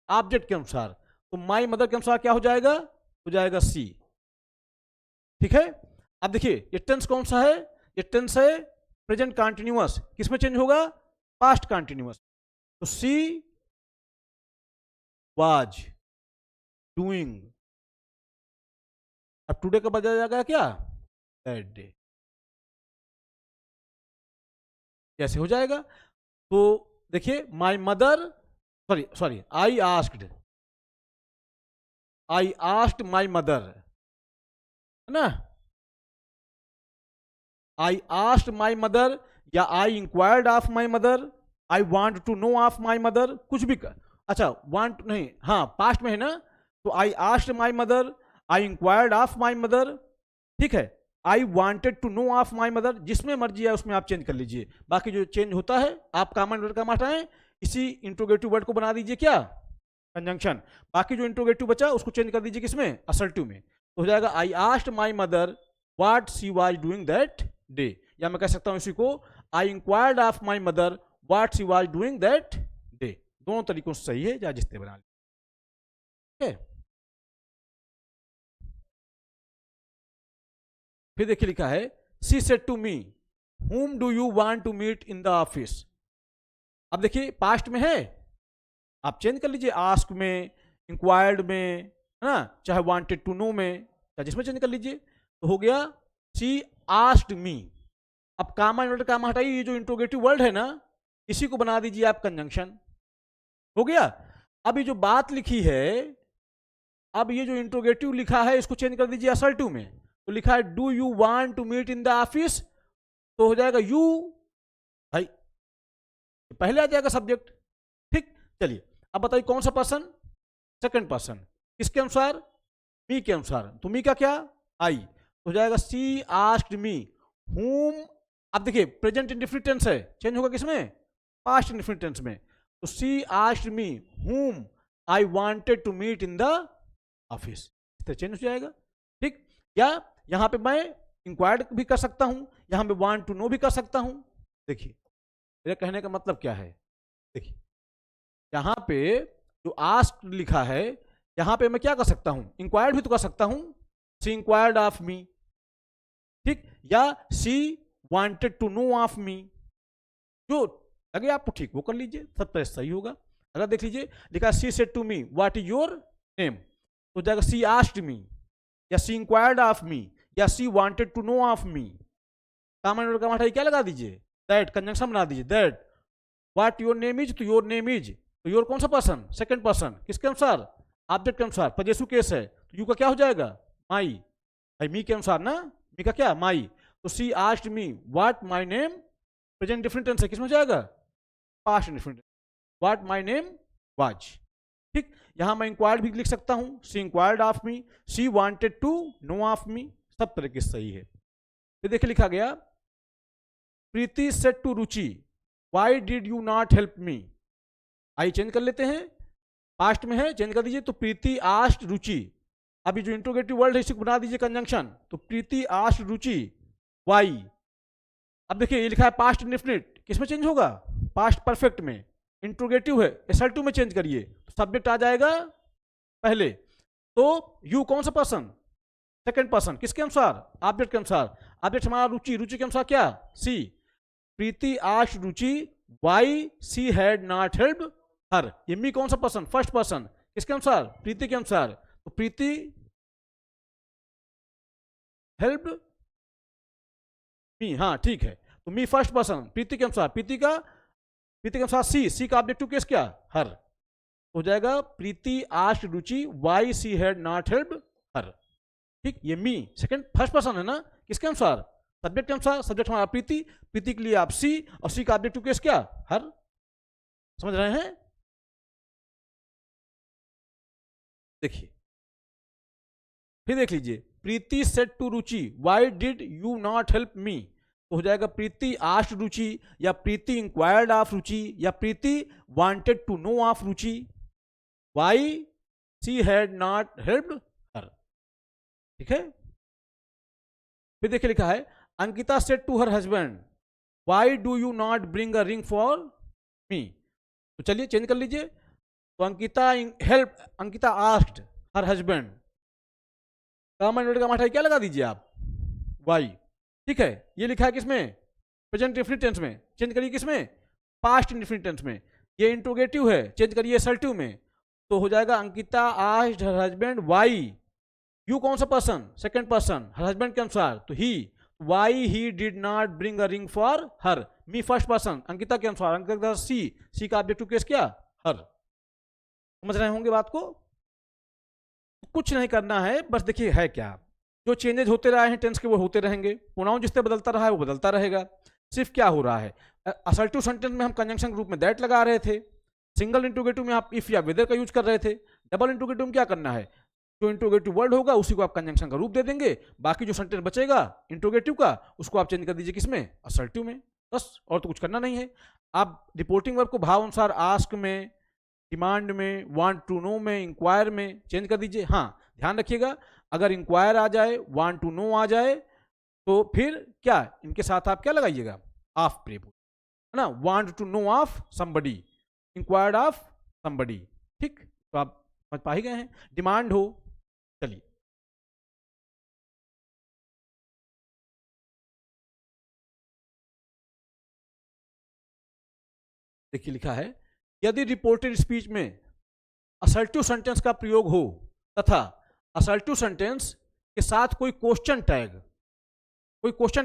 ऑब्जेक्ट के अनुसार, तो माई मदर के अनुसार क्या हो जाएगा सी, ठीक है। अब देखिए ये टेंस कौन सा है, ये टेंस है प्रेजेंट कंटिन्यूअस, किसमें चेंज होगा, पास्ट कंटिन्यूअस, तो सी वाज डूइंग, अब टुडे का बदला जाएगा क्या, दैट डे, कैसे हो जाएगा। तो देखिए my mother, sorry I asked my mother, है ना, आई आस्क्ड माई मदर, या I inquired of my mother, I want to know of my mother, कुछ भी कर, अच्छा वांट नहीं, हाँ पास्ट में है ना, तो I asked my mother, I inquired of my mother, ठीक है, I wanted to know of my mother, जिसमें मर्जी है उसमें आप चेंज कर लीजिए। बाकी जो चेंज होता है आप कॉमन वर्ड का हटाएं, इसी इंट्रोगेटिव वर्ड को बना दीजिए क्या, कंजंक्शन। बाकी जो इंट्रोगेटिव बचा उसको चेंज कर दीजिए किसमें, असर्टिव में, तो हो जाएगा आई asked my mother what she was doing that day, या मैं कह सकता हूं इसी को आई inquired of my mother what she was doing that day. दोनों तरीकों से सही है, या जिससे बना लीजिए। फिर देखिए लिखा है she said to me whom do you want to meet in the office। अब देखिए पास्ट में है, आप चेंज कर लीजिए, आस्क में, इंक्वायर्ड में, है ना, चाहे वांटेड टू नो में, चाहे जिसमें चेंज कर लीजिए, तो हो गया शी आस्क्ड मी। अब कामा इन्वर्टेड कामा हटाइए, ये जो इंट्रोगेटिव वर्ड है ना इसी को बना दीजिए आप कंजंक्शन, हो गया। अब ये जो बात लिखी है, अब ये जो इंट्रोगेटिव लिखा है इसको चेंज कर दीजिए असर्टिव में, तो लिखा है do you want to meet in the office, तो हो जाएगा यू, भाई पहले आ जाएगा सब्जेक्ट, ठीक। चलिए अब बताइए कौन सा पर्सन, सेकंड पर्सन, किसके अनुसार, मी के अनुसार, तो मी का क्या, आई, तो हो जाएगा शी आस्क्ड मी whom, अब देखिए प्रेजेंट इंडेफिनिट टेंस है, चेंज होगा किसमें, पास्ट इंडेफिनिट टेंस में। तो she asked me whom I wanted to meet in the office, तो चेंज हो जाएगा, ठीक। या यहां पे मैं इंक्वायर्ड भी कर सकता हूं, यहां पे वांट टू नो भी कर सकता हूं। देखिए मेरे कहने का मतलब क्या है, देखिए यहां पे जो आस्क लिखा है, यहां पे मैं क्या कर सकता हूं, इंक्वायर्ड भी तो कर सकता हूं, शी इंक्वायर्ड ऑफ मी, ठीक, या she wanted to know of me, जो लगे आपको ठीक वो कर लीजिए, सब तरह सही होगा। अगर देख लीजिए लिखा she said to me what is your name, तो जाएगा शी आस्क्ड मी, या शी इंक्वायर्ड ऑफ मी, या she wanted to know of me. Common का माठा क्या लगा दीजिए, दैट, कंजंक्शन बना दीजिए, that what your name is, तो योर नेम इज, तो योर कौन सा पर्सन, सेकंड पर्सन, किसके अनुसार, ऑब्जेक्ट के अनुसार, पजेसु केस है तो यू का क्या हो जाएगा, माई, भाई मी के अनुसार ना, मी का क्या, माई, तो she asked me what my name, present different tense है, किसमें हो जाएगा, past different, what my name was, ठीक। यहां मैं इंक्वायर्ड भी लिख सकता हूं, she inquired of me, she wanted to know of me, सब तरीके से सही है। फिर देखिए लिखा गया Priti said to Ruchi why did you not help me, I change कर लेते हैं, पास्ट में है चेंज कर दीजिए, तो प्रीति आस्क्ड रुचि, अभी जो इंट्रोगेटिव वर्ड है इसे बना दीजिए कंजंक्शन, तो प्रीति आस्क्ड रुचि वाई। अब देखिए ये लिखा है पास्ट इंडेफिनिट, किसमें चेंज होगा, पास्ट परफेक्ट में, इंट्रोगेटिव है SL2 में चेंज करिए, तो सब्जेक्ट आ जाएगा पहले, तो यू कौन सा पर्सन, सेकंड पर्सन, किसके अनुसार, ऑब्जेक्ट के अनुसार, ऑब्जेक्ट हमारा रुचि, रुचि के अनुसार क्या, she, Priti asked Ruchi why she had not helped her, ये मी कौन सा पर्सन, फर्स्ट पर्सन, किसके अनुसार, प्रीति के अनुसार, तो प्रीति हेल्प्ड मी, हाँ ठीक है, तो मी फर्स्ट पर्सन, प्रीति के अनुसार, प्रीति के अनुसार सी का ऑब्जेक्टिव केस क्या, हर, तो हो जाएगा Priti asked Ruchi why she had not helped her, ठीक। ये मी सेकंड फर्स्ट पर्सन है ना, किसके अनुसार, सब्जेक्ट के अनुसार, सब्जेक्ट हमारा प्रीति, प्रीति के लिए आप सी, और सी का ऑब्जेक्टिव केस क्या, हर, समझ रहे हैं। देखिए फिर देख लीजिए Priti said to Ruchi why did you not help me, तो हो जाएगा प्रीति आस्क्ड रुचि, या प्रीति इंक्वायर्ड ऑफ रुचि, या Priti wanted to know of Ruchi why she had not helped her, ठीक है। फिर देखिए लिखा है Ankita said to her husband why do you not bring a ring for me, तो चलिए चेंज कर लीजिए, तो Ankita asked her husband, common word का माठा क्या लगा दीजिए आप, वाई, ठीक है। ये लिखा है किसमें, प्रेजेंट इंडेफिनिट टेंस में, चेंज करिए किसमें, पास्ट इंडेफिनिट टेंस में, ये इंट्रोगेटिव है चेंज करिए SL2 में, तो हो जाएगा Ankita asked her husband why, you कौन सा person, second person, her husband के अनुसार, तो he, why he did not bring a ring for her, me first person, Ankita के अनुसार, अंकिता सी का ऑब्जेक्टिव केस क्या, हर, समझ रहे होंगे बात को। कुछ नहीं करना है, बस देखिए है क्या, जो चेंजेज होते रहे हैं टेंस के वो होते रहेंगे, प्रोनाउन जिससे बदलता रहा है वो बदलता रहेगा, सिर्फ क्या हो रहा है, असर्टिव सेंटेंस में हम कंजंक्शन ग्रुप में दैट लगा रहे थे, सिंगल इंट्रोगेटिव में आप इफ या वेदर का यूज कर रहे थे, डबल इंट्रोगेटिव में क्या करना है, जो इंट्रोगेटिव वर्ड होगा उसी को आप कंजंक्शन का रूप दे देंगे, बाकी जो सेंटेंस बचेगा इंट्रोगेटिव का उसको आप चेंज कर दीजिए किसमें, असर्टिव में, बस और तो कुछ करना नहीं है। आप रिपोर्टिंग वर्ब को भाव अनुसार आस्क में, डिमांड में, वांट टू नो में, इंक्वायर में चेंज कर दीजिए। हाँ ध्यान रखिएगा अगर इंक्वायर आ जाए, वांट टू नो आ जाए, तो फिर क्या इनके साथ आप क्या लगाइएगा, ऑफ प्रेपोजिशन, है ना, want to know of somebody, inquired of somebody, ठीक, तो आप समझ पा ही गए हैं। डिमांड हो, चलिए देखिए लिखा है यदि रिपोर्टेड स्पीच में असर्टिव सेंटेंस का प्रयोग हो तथा असर्टिव सेंटेंस के साथ कोई क्वेश्चन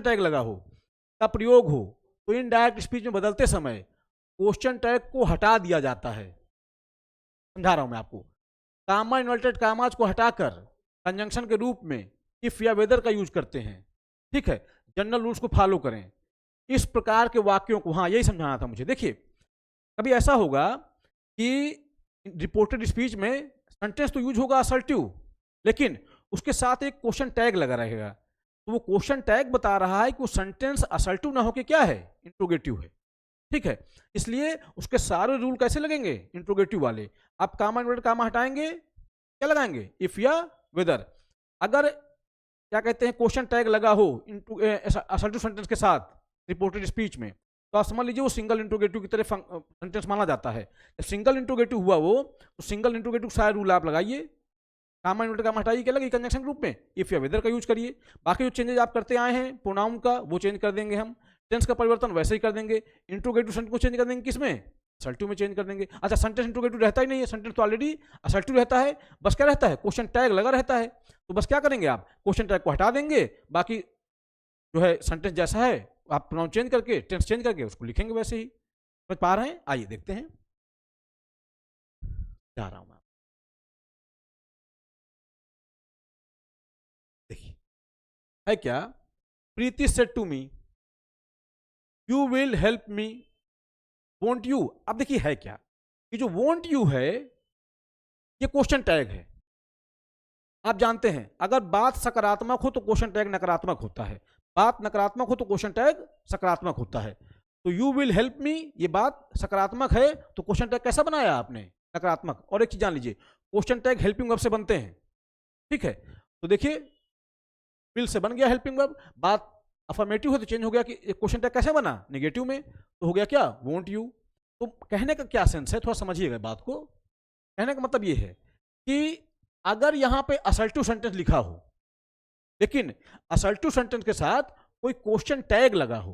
टैग लगा हो का प्रयोग हो, तो इनडायरेक्ट स्पीच में बदलते समय क्वेश्चन टैग को हटा दिया जाता है। समझा रहा हूं मैं आपको, कामा इन्वर्टेड कामाज को हटाकर कंजंक्शन के रूप में इफ या वेदर का यूज करते हैं, ठीक है, जनरल रूल्स को फॉलो करें। इस प्रकार के वाक्यों को, हाँ यही समझाना था मुझे। देखिए कभी ऐसा होगा कि रिपोर्टेड स्पीच में सेंटेंस तो यूज होगा असर्टिव, लेकिन उसके साथ एक क्वेश्चन टैग लगा रहेगा, तो वो क्वेश्चन टैग बता रहा है कि वो सेंटेंस असर्टिव ना होके क्या है, इंट्रोगेटिव है। ठीक है, इसलिए उसके सारे रूल कैसे लगेंगे, इंट्रोगेटिव वाले। आप कामा इन्वर्टेड कामा हटाएंगे, क्या लगाएंगे, इफ या वेदर। अगर क्या कहते हैं क्वेश्चन टैग लगा हो असर्टिव सेंटेंस के साथ रिपोर्टेड स्पीच में, तो आप समझ लीजिए वो सिंगल इंट्रोगेटिव की तरह सेंटेंस माना जाता है। जब सिंगल इंट्रोगेटिव हुआ वो, तो सिंगल इंट्रोगेटिव सारे रूल आप लगाइए, कामा इन्वर्टेड कामा हटाइए, क्या लगे, कंजंक्शन ग्रुप में इफ या वेदर का यूज करिए। बाकी जो चेंजेस आप करते आए हैं प्रोनाउन का, वो चेंज कर देंगे हम। टेंस का परिवर्तन वैसे ही कर देंगे। इंट्रोगेटिव सेंटेंस को चेंज कर देंगे किसमें, असर्टिव में चेंज कर देंगे। अच्छा, सेंटेंस इंट्रोगेटिव रहता ही नहीं है, सेंटेंस तो ऑलरेडी असर्टिव रहता है, बस क्या रहता है, क्वेश्चन टैग लगा रहता है। तो बस क्या करेंगे आप, क्वेश्चन टैग को हटा देंगे, बाकी जो है सेंटेंस जैसा है आप प्रोनाउन चेंज करके, टेंस चेंज करके उसको लिखेंगे वैसे ही। समझ पा रहे हैं, आइए देखते हैं, जा रहा हूं मैं। देखिए है क्या, Priti said to me you will help me, won't you. अब देखिए है क्या, ये जो वोंट यू है ये क्वेश्चन टैग है। आप जानते हैं अगर बात सकारात्मक हो तो क्वेश्चन टैग नकारात्मक होता है, बात नकारात्मक हो तो क्वेश्चन टैग सकारात्मक होता है। तो यू विल हेल्प मी ये बात सकारात्मक है, तो क्वेश्चन टैग कैसा बनाया आपने, नकारात्मक। और एक चीज जान लीजिए, क्वेश्चन टैग हेल्पिंग वर्ब से बनते हैं। ठीक है, तो देखिए विल से बन गया हेल्पिंग वर्ब, बात अफर्मेटिव है तो चेंज हो गया कि क्वेश्चन टैग कैसे बना, नेगेटिव में, तो हो गया क्या, वोंट यू। तो कहने का क्या सेंस है, थोड़ा समझिएगा बात को। कहने का मतलब ये है कि अगर यहां पे असर्टिव सेंटेंस लिखा हो, लेकिन असर्टिव सेंटेंस के साथ कोई क्वेश्चन टैग लगा हो,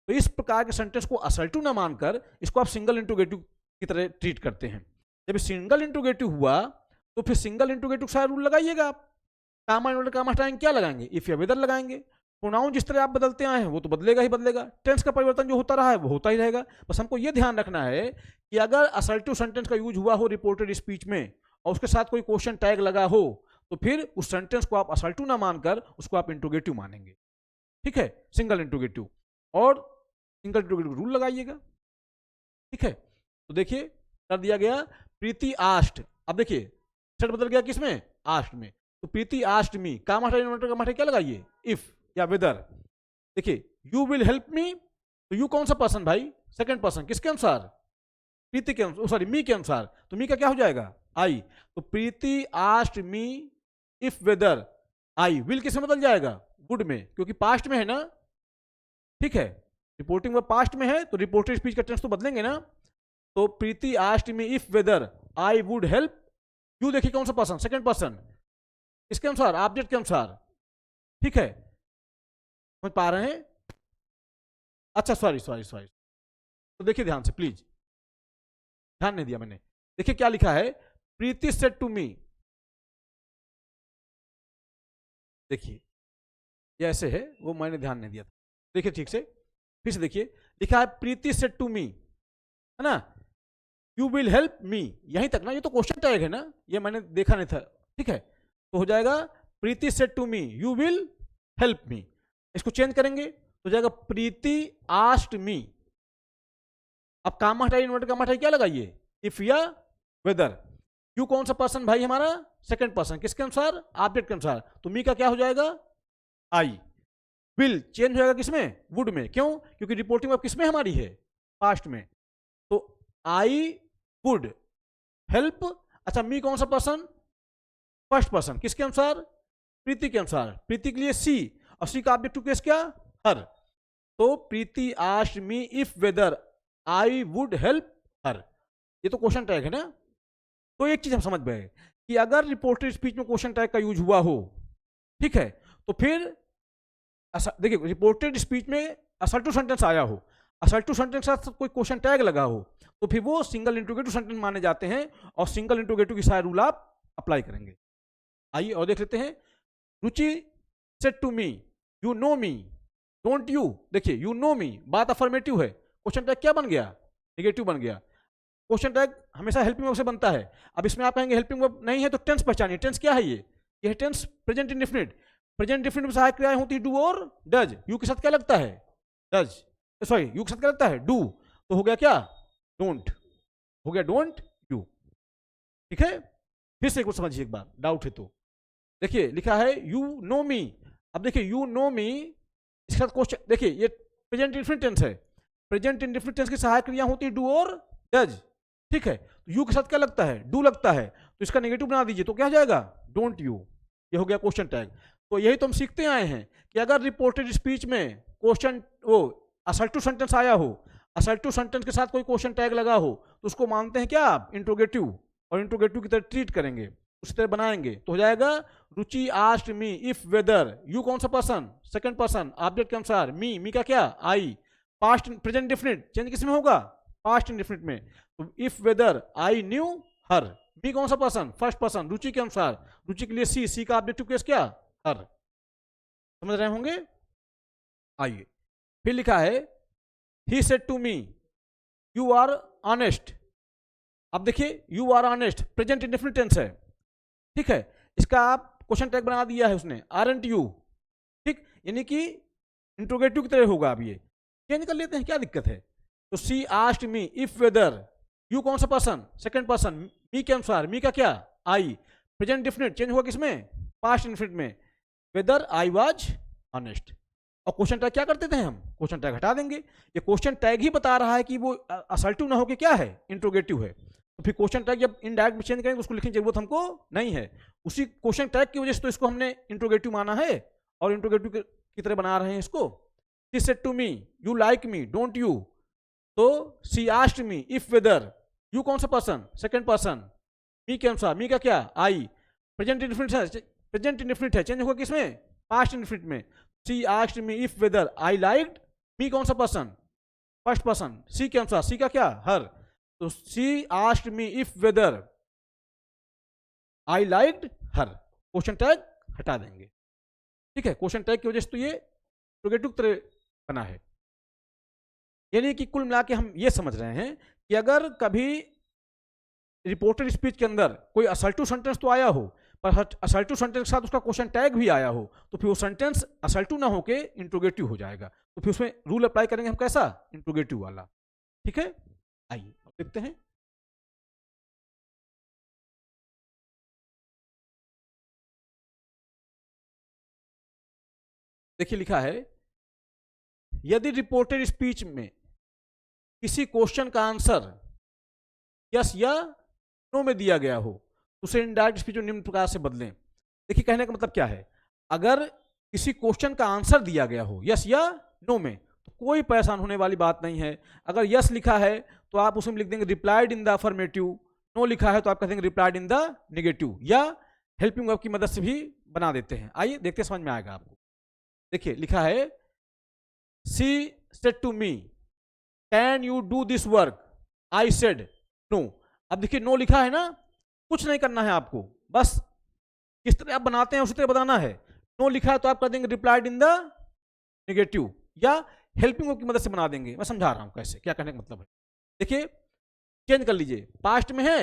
तो इस प्रकार के सेंटेंस को असर्टिव ना मानकर इसको आप सिंगल इंट्रोगेटिव की तरह ट्रीट करते हैं। जब सिंगल इंट्रोगेटिव हुआ तो फिर सिंगल इंट्रोगेटिव सारा रूल लगाइएगा आप। कामा इन्वर्टेड कामा हटाएंगे, क्या लगाएंगे, इफ या वेदर लगाएंगे। प्रोनाउन जिस तरह आप बदलते आए हैं वो तो बदलेगा ही बदलेगा, टेंस का परिवर्तन जो होता रहा है वो होता ही रहेगा। बस हमको ये ध्यान रखना है कि अगर असर्टिव सेंटेंस का यूज हुआ हो रिपोर्टेड स्पीच में और उसके साथ कोई क्वेश्चन टैग लगा हो, तो फिर उस सेंटेंस को आप असर्टिव ना मानकर उसको आप इंट्रोगेटिव मानेंगे। ठीक है, सिंगल इंट्रोगेटिव, और सिंगल इंट्रोगेटिव रूल लगाइएगा। ठीक है, तो देखिए कर दिया गया, प्रीति आस्ट। अब देखिए सेट बदल गया किसमें, आस्ट में। तो प्रीति आस्ट मी, काम हटा क्या लगाइए, इफ या वेदर। देखिए यू विल हेल्प मी, तो यू कौन सा पर्सन भाई, सेकंड पर्सन, किसके अनुसार, प्रीति के अनुसार, सॉरी मी के अनुसार। तो मी का क्या हो जाएगा, आई। तो प्रीति asked me if whether I, will किस में बदल जाएगा, वुड में, क्योंकि पास्ट में है ना। ठीक है, रिपोर्टिंग में पास्ट में है तो रिपोर्टेड स्पीच का टेंस तो बदलेंगे ना। तो प्रीति asked me if whether I would help you, देखिए कौन सा पर्सन, सेकंड पर्सन, इसके अनुसार, ऑब्जेक्ट के अनुसार। ठीक है, समझ पा रहे हैं। अच्छा सॉरी सॉरी सॉरी, तो देखिए ध्यान से प्लीज, ध्यान नहीं दिया मैंने। देखिए क्या लिखा है, प्रीति सेड टू मी, देखिए ये ऐसे है, वो मैंने ध्यान नहीं दिया था। देखिए ठीक से, फिर से देखिए, लिखा है प्रीति सेड टू मी, है ना, यू विल हेल्प मी, यहीं तक ना, ये तो क्वेश्चन टैग है ना, ये मैंने देखा नहीं था। ठीक है, तो हो जाएगा Preeti said to me you will help me. इसको चेंज करेंगे तो जाएगा प्रीति आस्ट मी। अब काम हटाइए, इन्वर्टेड काम हटाइए, क्या लगाइए, इफ या वेदर। यू कौन सा पर्सन भाई हमारा, सेकंड पर्सन, किसके अनुसार, ऑब्जेक्ट के अनुसार। तो मी का क्या हो जाएगा, आई। विल चेंज हो जाएगा किसमें, वुड में, क्यों, क्योंकि रिपोर्टिंग अब किसमें हमारी है, पास्ट में। तो आई वुड हेल्प, अच्छा मी कौन सा पर्सन, फर्स्ट पर्सन, किसके अनुसार, प्रीति के अनुसार। प्रीति के लिए सी, और सी का ऑब्जेक्टिव केस क्या, हर। तो Preeti asked me if whether I would help her, ये तो क्वेश्चन टैग है ना। तो एक चीज हम समझ गए कि अगर रिपोर्टेड स्पीच में क्वेश्चन टैग का यूज हुआ हो, ठीक है, तो फिर देखिए रिपोर्टेड स्पीच में असर्टिव सेंटेंस आया हो, असर्टिव सेंटेंस के साथ कोई क्वेश्चन टैग लगा हो, तो फिर वो सिंगल इंट्रोगेटिव सेंटेंस माने जाते हैं, और सिंगल इंट्रोगेटिव की सारे रूल आप अप्लाई करेंगे। आइए और देख लेते हैं। Ruchi said to me you know me don't you. देखिए यू नो मी बात अफर्मेटिव है, क्वेश्चन टैग क्या बन गया, नेगेटिव बन गया। क्वेश्चन टैग हमेशा हेल्पिंग वर्ब से बनता है। अब इसमें आप कहेंगे हेल्पिंग वर्ब नहीं है तो टेंस पहचानिए, टेंस क्या है, ये tense present indefinite. Present indefinite में सहायक क्रियाएं होती है डू और डज। यू के साथ क्या लगता है, डज, सॉरी यू के साथ क्या लगता है, डू। तो हो गया क्या, डोंट, हो गया डोंट यू। ठीक है, फिर से एक बार समझिए, एक बार डाउट है तो देखिए लिखा है यू नो मी, अब देखिए यू नो मी, इसके साथ क्वेश्चन, देखिए ये प्रेजेंट इंडेफिनिट टेंस है, प्रेजेंट इंडेफिनिट टेंस की सहायक क्रिया होती है डू और डज, ठीक है। तो यू के साथ क्या लगता है, डू लगता है, तो इसका नेगेटिव बना दीजिए तो क्या हो जाएगा, डोंट यू, ये हो गया क्वेश्चन टैग। तो यही तो हम सीखते आए हैं कि अगर रिपोर्टेड स्पीच में क्वेश्चन वो असर्टिव सेंटेंस आया हो, असर्टिव सेंटेंस के साथ कोई क्वेश्चन टैग लगा हो, तो उसको मानते हैं क्या आप, इंट्रोगेटिव, और इंट्रोगेटिव की तरह ट्रीट करेंगे, उसी तरह बनाएंगे। तो हो जाएगा Ruchi asked me if whether, you कौन सा पर्सन, सेकंड पर्सन, ऑब्जेक्ट के अनुसार, मी का क्या, I, past present indefinite change किस में होगा, पास्ट इंडेफिनिट में। तो इफ वेदर आई न्यू हर, मी कौन सा पर्सन, फर्स्ट पर्सन, रुचि के अनुसार, रुचि के लिए सी का ऑब्जेक्टिव केस क्या, हर, समझ रहे होंगे। आइए फिर लिखा है he said to me you are honest. अब देखिए you are honest present indefinite tense है, ठीक है, इसका आप क्वेश्चन टैग बना दिया है उसने, आरंट यू, ठीक, यानी कि इंट्रोगेटिव की तरह होगा। अब ये चेंज कर लेते हैं, क्या दिक्कत है। तो she asked me if whether, you कौन सा पर्सन, सेकंड पर्सन, मी के अनुसार, मी का क्या, आई, प्रेजेंट इंडेफिनिट चेंज हुआ किसमें, पास्ट इंडेफिनिट में, वेदर आई वाज ऑनेस्ट। और क्वेश्चन टैग क्या करते थे हम, क्वेश्चन टैग हटा देंगे, ये क्वेश्चन टैग ही बता रहा है कि वो असर्टिव ना हो कि क्या है, इंट्रोगेटिव है। तो फिर क्वेश्चन टैग जब इनडायरेक्ट में चेंज करेंगे तो उसको लिखने की जरूरत हमको नहीं है, उसी क्वेश्चन टैग की वजह से तो इसको हमने इंट्रोगेटिव माना है और इंट्रोगेटिव की तरह बना रहे हैं इसको। She said to me you like me don't you, तो she asked me if whether, you कौन सा पर्सन, सेकंड पर्सन, मी के अनुसार, मी का क्या, आई, प्रेजेंट इंडेफिनिट है, प्रेजेंट इंडेफिनिट है, चेंज होगा किसमें, पास्ट इंडेफिनिट में। She asked me if whether I liked, me कौन सा पर्सन, फर्स्ट पर्सन, सी के अनुसार, सी का क्या, हर, तो she asked me if whether I liked her, question tag हटा देंगे, ठीक है। क्वेश्चन टैग की वजह से तो ये इंट्रोगेटिव तरह बना है। यानी कि कुल मिला के हम ये समझ रहे हैं कि अगर कभी रिपोर्टेड स्पीच के अंदर कोई असर्टिव सेंटेंस तो आया हो, पर असर्टिव सेंटेंस के साथ उसका क्वेश्चन टैग भी आया हो, तो फिर वो सेंटेंस असर्टिव ना होके इंट्रोगेटिव हो जाएगा। तो फिर उसमें रूल अप्लाई करेंगे हम कैसा, इंट्रोगेटिव वाला, ठीक है। आइए देखते हैं। देखिए लिखा है यदि रिपोर्टेड स्पीच में किसी क्वेश्चन का आंसर यस या नो में दिया गया हो तो उसे इनडायरेक्ट स्पीच में निम्न प्रकार से बदलें। देखिए कहने का मतलब क्या है, अगर किसी क्वेश्चन का आंसर दिया गया हो यस या नो में तो कोई परेशान होने वाली बात नहीं है। अगर यस लिखा है तो आप उसमें लिख देंगे replied in the affirmative, no लिखा है तो आप कह देंगे रिप्लाइड इन द नेगेटिव, या हेल्पिंग वर्ब की मदद से भी बना देते हैं। आइए देखते समझ में आएगा आपको। देखिए लिखा है she said to me can you do this work, I said no. अब देखिए नो लिखा है ना, कुछ नहीं करना है आपको, बस किस तरह आप बनाते हैं उसी तरह बनाना है। नो लिखा है तो आप कर देंगे रिप्लाइड इन द नेगेटिव, या हेल्पिंग वर्ब की मदद से बना देंगे। मैं समझा रहा हूं कैसे, क्या कहने का मतलब है। देखिए चेंज कर लीजिए, पास्ट में है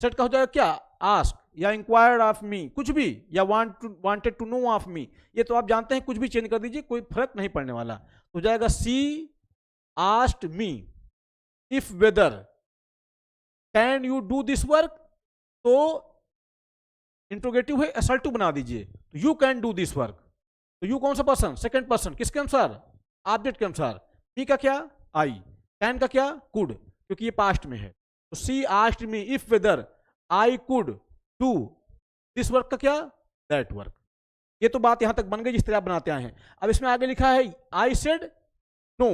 सेट का हो जाएगा क्या, आस्क, या इंक्वायर्ड ऑफ मी, कुछ भी, या wanted to know of me, ये तो आप जानते हैं, कुछ भी चेंज कर दीजिए, कोई फर्क नहीं पड़ने वाला। तो जाएगा she asked me if whether can you do this work, तो इंट्रोगेटिव है असर्टिव बना दीजिए, तो you can do this work. तो यू कौन सा पर्सन, सेकंड पर्सन, किसके अनुसार, ऑब्जेक्ट के अनुसार, मी का क्या, आई, कैन का क्या, कुड, क्योंकि ये पास्ट में है। तो she asked me if whether I could do this work का क्या, दैट वर्क। ये तो बात यहां तक बन गई जिस तरह आप बनाते आए हैं। अब इसमें आगे लिखा है आई सेड नो।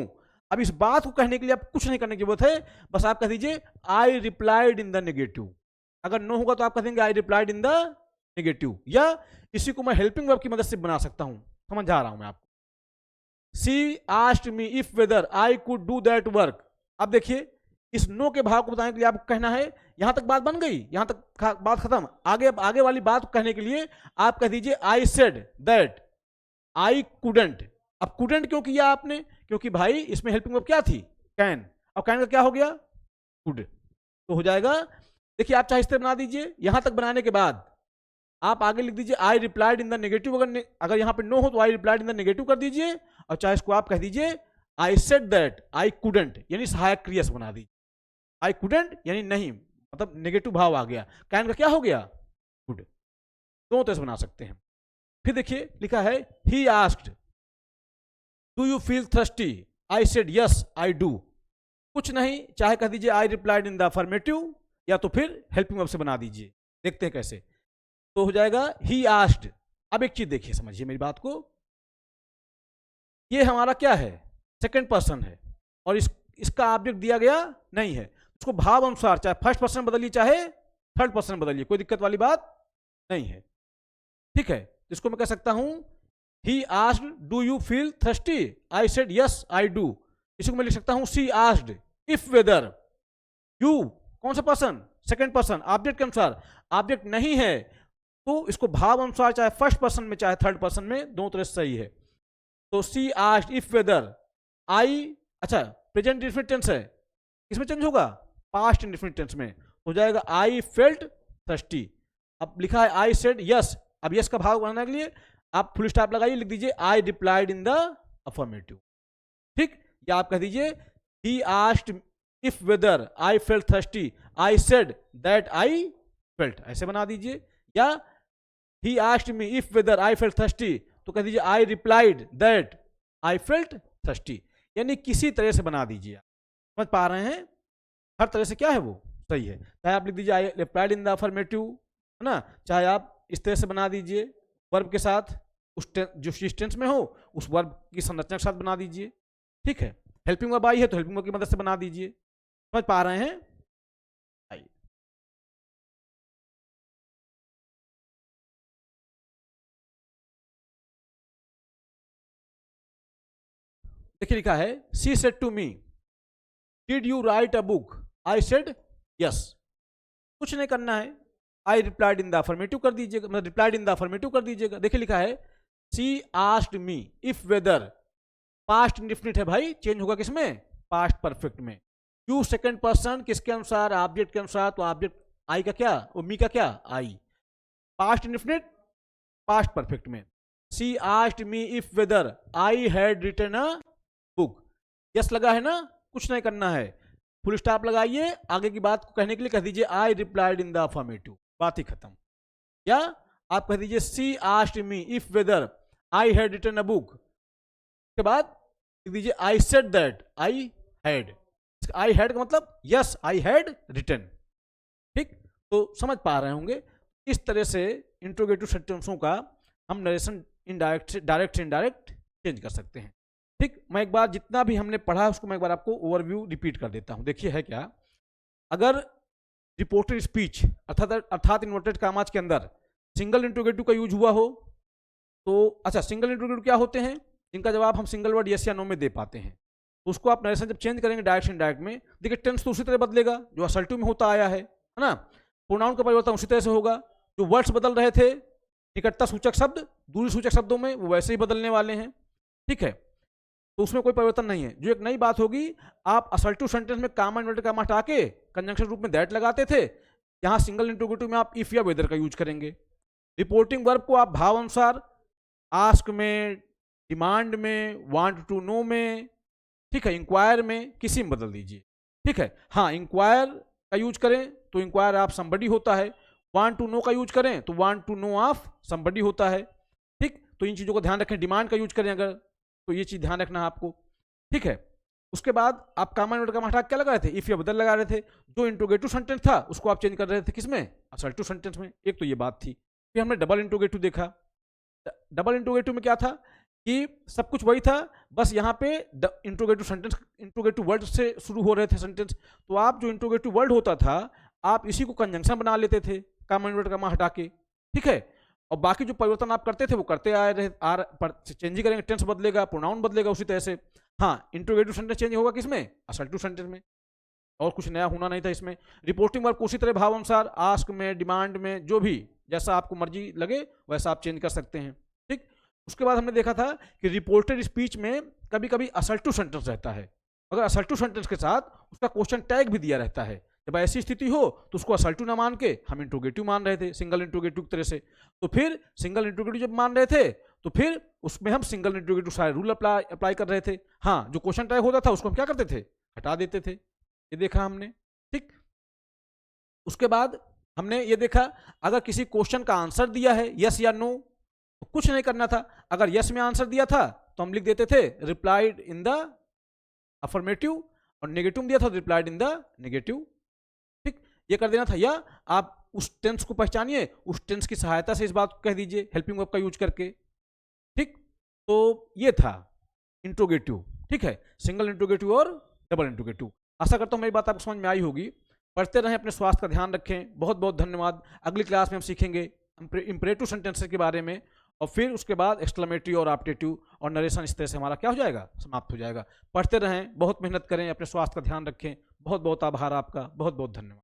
अब इस बात को कहने के लिए आप कुछ नहीं करने की जरूरत है, बस आप कह दीजिए I replied in the negative. अगर नो होगा तो आप कह देंगे आई रिप्लाइड इन द नेगेटिव, या इसी को मैं हेल्पिंग वर्ब की मदद से बना सकता हूं, समझा रहा हूं मैं आपको। She asked me if whether I could do that work. अब देखिए इस नो के भाव को बताने के लिए आपको कहना है, यहां तक बात बन गई, यहां तक बात खत्म। आगे वाली बात को कहने के लिए आप कह दीजिए I said that I couldn't. अब कुडंट क्यों किया आपने, क्योंकि भाई इसमें हेल्पिंग वर्ब क्या थी, कैन, और कैन का क्या हो गया, कुड, तो हो जाएगा। देखिए आप चाहे इस तरह बना दीजिए, यहां तक बनाने के बाद आप आगे लिख दीजिए I replied in the negative. अगर यहां पे नो हो तो आई रिप्लाइड इन द नेगेटिव कर दीजिए, और चाहे इसको आप कह दीजिए I said that I couldn't, यानी सहायक क्रिया से बना दीजिए। आई कुडंट यानी नहीं, मतलब नेगेटिव भाव आ गया, कैन का क्या हो गया, कुड, दोनों तरह से बना सकते हैं। फिर देखिए लिखा है he asked do you feel thirsty, I said yes I do. कुछ नहीं, चाहे कह दीजिए I replied in the affirmative, या तो फिर हेल्पिंग वर्ब से बना दीजिए। देखते हैं कैसे। तो हो जाएगा ही आस्क्ड। अब एक चीज देखिए, समझिए मेरी बात को, ये हमारा क्या है, सेकंड पर्सन है, और इसका ऑब्जेक्ट दिया गया नहीं है। उसको भाव अनुसार चाहे फर्स्ट पर्सन बदलिए चाहे थर्ड पर्सन बदलिए, कोई दिक्कत वाली बात नहीं है। ठीक है, इसको मैं कह सकता हूं he asked do you feel thirsty, I said yes I do. इसको मैं लिख सकता हूं she asked if whether you, कौन सा पर्सन, सेकंड पर्सन, ऑब्जेक्ट के अनुसार। ऑब्जेक्ट नहीं है तो इसको भाव अनुसार चाहे फर्स्ट पर्सन में चाहे थर्ड पर्सन में, दोनों तरह से सही है। तो शी आस्क्ड इफ वेदर आई, अच्छा प्रेजेंट इंडेफिनिट टेंस है, इसमें चेंज होगा पास्ट इंडेफिनिट टेंस में, हो जाएगा आई फेल्ट थर्स्टी। अब लिखा है आई सेड यस, अब यस का भाव बनाने के लिए आप फुल स्टॉप लगाइए, लिख दीजिए I replied in the affirmative. ठीक, या आप कह दीजिए he asked if whether I felt thirsty, I said that I felt, ऐसे बना दीजिए। या he asked me if whether I felt thirsty, तो कह दीजिए I replied that I felt thirsty. यानी किसी तरह से बना दीजिए। समझ पा रहे हैं, हर तरह से क्या है वो सही है। चाहे आप लिख दीजिए I replied in the affirmative, है ना, चाहे आप इस तरह से बना दीजिए वर्ब के साथ, उस जो टेंस में हो उस वर्ब की संरचना के साथ बना दीजिए। ठीक है, हेल्पिंग वर्ब आई है तो हेल्पिंग वर्ब की मदद से बना दीजिए। समझ पा रहे हैं? आइए देखिए, लिखा है she said to me did you write a book, I said yes. कुछ नहीं करना है, I replied in the affirmative कर दीजिएगा, मतलब रिप्लाइड इन द अफर्मेटिव कर दीजिएगा। देखिए लिखा है she asked me if whether, past indefinite है भाई, चेंज होगा किसमें, पास्ट परफेक्ट में। यू सेकंड पर्सन किसके अनुसार, ऑब्जेक्ट के अनुसार, तो ऑब्जेक्ट आई का क्या, वो मी का क्या, I. Past indefinite past perfect में। She asked me if whether I had written a book, yes लगा है ना, कुछ नहीं करना है, फुल स्टॉप लगाइए, आगे की बात को कहने के लिए कह दीजिए I replied in the affirmative, बात ही खत्म। या आप कह दीजिए she asked me if whether I had written a book, के बाद लिख दीजिए I said that I had. I had का मतलब यस आई हैड रिटन। ठीक, तो समझ पा रहे होंगे। इस तरह से इंट्रोगेटिव सेंटेंसों का हम नरेशन इनडायरेक्ट से डायरेक्ट से इनडायरेक्ट चेंज कर सकते हैं। ठीक, मैं एक बार जितना भी हमने पढ़ा उसको मैं एक बार आपको ओवरव्यू रिपीट कर देता हूं। देखिए है क्या, अगर रिपोर्टेड स्पीच अर्थात इन्वर्टेड कामाज के अंदर सिंगल इंट्रोगेटिव का यूज हुआ हो तो, अच्छा सिंगल इंट्रोगेटिव क्या होते हैं, जिनका जवाब हम सिंगल वर्ड यस या नो में दे पाते हैं, तो उसको आप नरेशन जब चेंज करेंगे डायरेक्ट से इनडायरेक्ट में, देखिए टेंस तो उसी तरह बदलेगा जो असल्टिव में होता आया है ना। प्रोनाउन का परिवर्तन उसी तरह से होगा, जो वर्ड्स बदल रहे थे निकटता सूचक शब्द दूरी सूचक शब्दों में, वो वैसे ही बदलने वाले हैं। ठीक है, तो उसमें कोई परिवर्तन नहीं है। जो एक नई बात होगी, आप असल्टिव सेंटेंस में कामा इन्वर्टेड कामा हटा के कंजंक्शन रूप में दैट लगाते थे, यहाँ सिंगल इंट्रोगेटिव में आप इफ या वेदर का यूज करेंगे। रिपोर्टिंग वर्ब को आप भाव अनुसार आस्क में, डिमांड में, वांट टू नो में, ठीक है, इंक्वायर में, किसी में बदल दीजिए। ठीक है, हाँ इंक्वायर का यूज करें तो इंक्वायर ऑफ समबडी होता है, वांट टू नो का यूज करें तो want to know of somebody होता है। ठीक, तो इन चीज़ों को ध्यान रखें। डिमांड का यूज करें अगर तो ये चीज़ ध्यान रखना है आपको। ठीक है, उसके बाद आप कामा इन्वर्टेड कामा हटा क्या लगा रहे थे, इफ या बदल लगा रहे थे। जो इंट्रोगेटिव सेंटेंस था उसको आप चेंज कर रहे थे किसमें, असल्टिव सेंटेंस में। एक तो ये बात थी। फिर हमने डबल इंट्रोगेटिव देखा। डबल इंट्रोगेटिव में क्या था कि सब कुछ वही था, बस यहाँ पे इंट्रोगेटिव सेंटेंस, इंट्रोगेटिव वर्ड से शुरू हो रहे थे सेंटेंस, तो आप जो इंट्रोगेटिव वर्ड होता था आप इसी को कंजंक्शन बना लेते थे कामा इन्वर्टेड कामा हटा के। ठीक है, और बाकी जो परिवर्तन आप करते थे वो करते आ रहे, चेंज ही करेंगे, टेंस बदलेगा, प्रोनाउन बदलेगा उसी तरह से। हाँ, इंट्रोगेटिव सेंटेंस चेंज होगा किसमें, असल्टिव सेंटेंस में, और कुछ नया होना नहीं था इसमें। रिपोर्टिंग वर्ब उसी तरह भाव अनुसार आस्क में, डिमांड में, जो भी जैसा आपको मर्जी लगे वैसा आप चेंज कर सकते हैं। ठीक, उसके बाद हमने देखा था कि रिपोर्टेड स्पीच में कभी कभी असल्टिव सेंटेंस रहता है, अगर असल्टिव सेंटेंस के साथ उसका क्वेश्चन टैग भी दिया रहता है। जब ऐसी स्थिति हो तो उसको असल्टिव ना मान के हम इंट्रोगेटिव मान रहे थे, सिंगल इंट्रोगेटिव तरह से। तो फिर सिंगल इंट्रोगेटिव जब मान रहे थे तो फिर उसमें हम सिंगल इंट्रोगेटिव सारे रूल अप्लाई कर रहे थे। हाँ, जो क्वेश्चन टैग होता था उसको हम क्या करते थे, हटा देते थे। ये देखा हमने। ठीक, उसके बाद हमने ये देखा अगर किसी क्वेश्चन का आंसर दिया है यस या नो तो कुछ नहीं करना था। अगर यस में आंसर दिया था तो हम लिख देते थे रिप्लाइड इन द अफर्मेटिव, और नेगेटिव दिया था तो रिप्लाइड इन द नेगेटिव। ठीक, ये कर देना था। या आप उस टेंस को पहचानिए, उस टेंस की सहायता से इस बात को कह दीजिए हेल्पिंग वर्ब का यूज करके। ठीक, तो ये था इंट्रोगेटिव। ठीक है, सिंगल इंट्रोगेटिव और डबल इंट्रोगेटिव। आशा करता हूँ मेरी बात आपको समझ में आई होगी। पढ़ते रहें, अपने स्वास्थ्य का ध्यान रखें। बहुत बहुत धन्यवाद। अगली क्लास में हम सीखेंगे इंपरेटिव सेंटेंसेस के बारे में, और फिर उसके बाद एक्सक्लेमेटरी और ऑप्टेटिव और नरेशन। इस तरह से हमारा क्या हो जाएगा, समाप्त हो जाएगा। पढ़ते रहें, बहुत मेहनत करें, अपने स्वास्थ्य का ध्यान रखें। बहुत बहुत आभार आपका, बहुत बहुत धन्यवाद।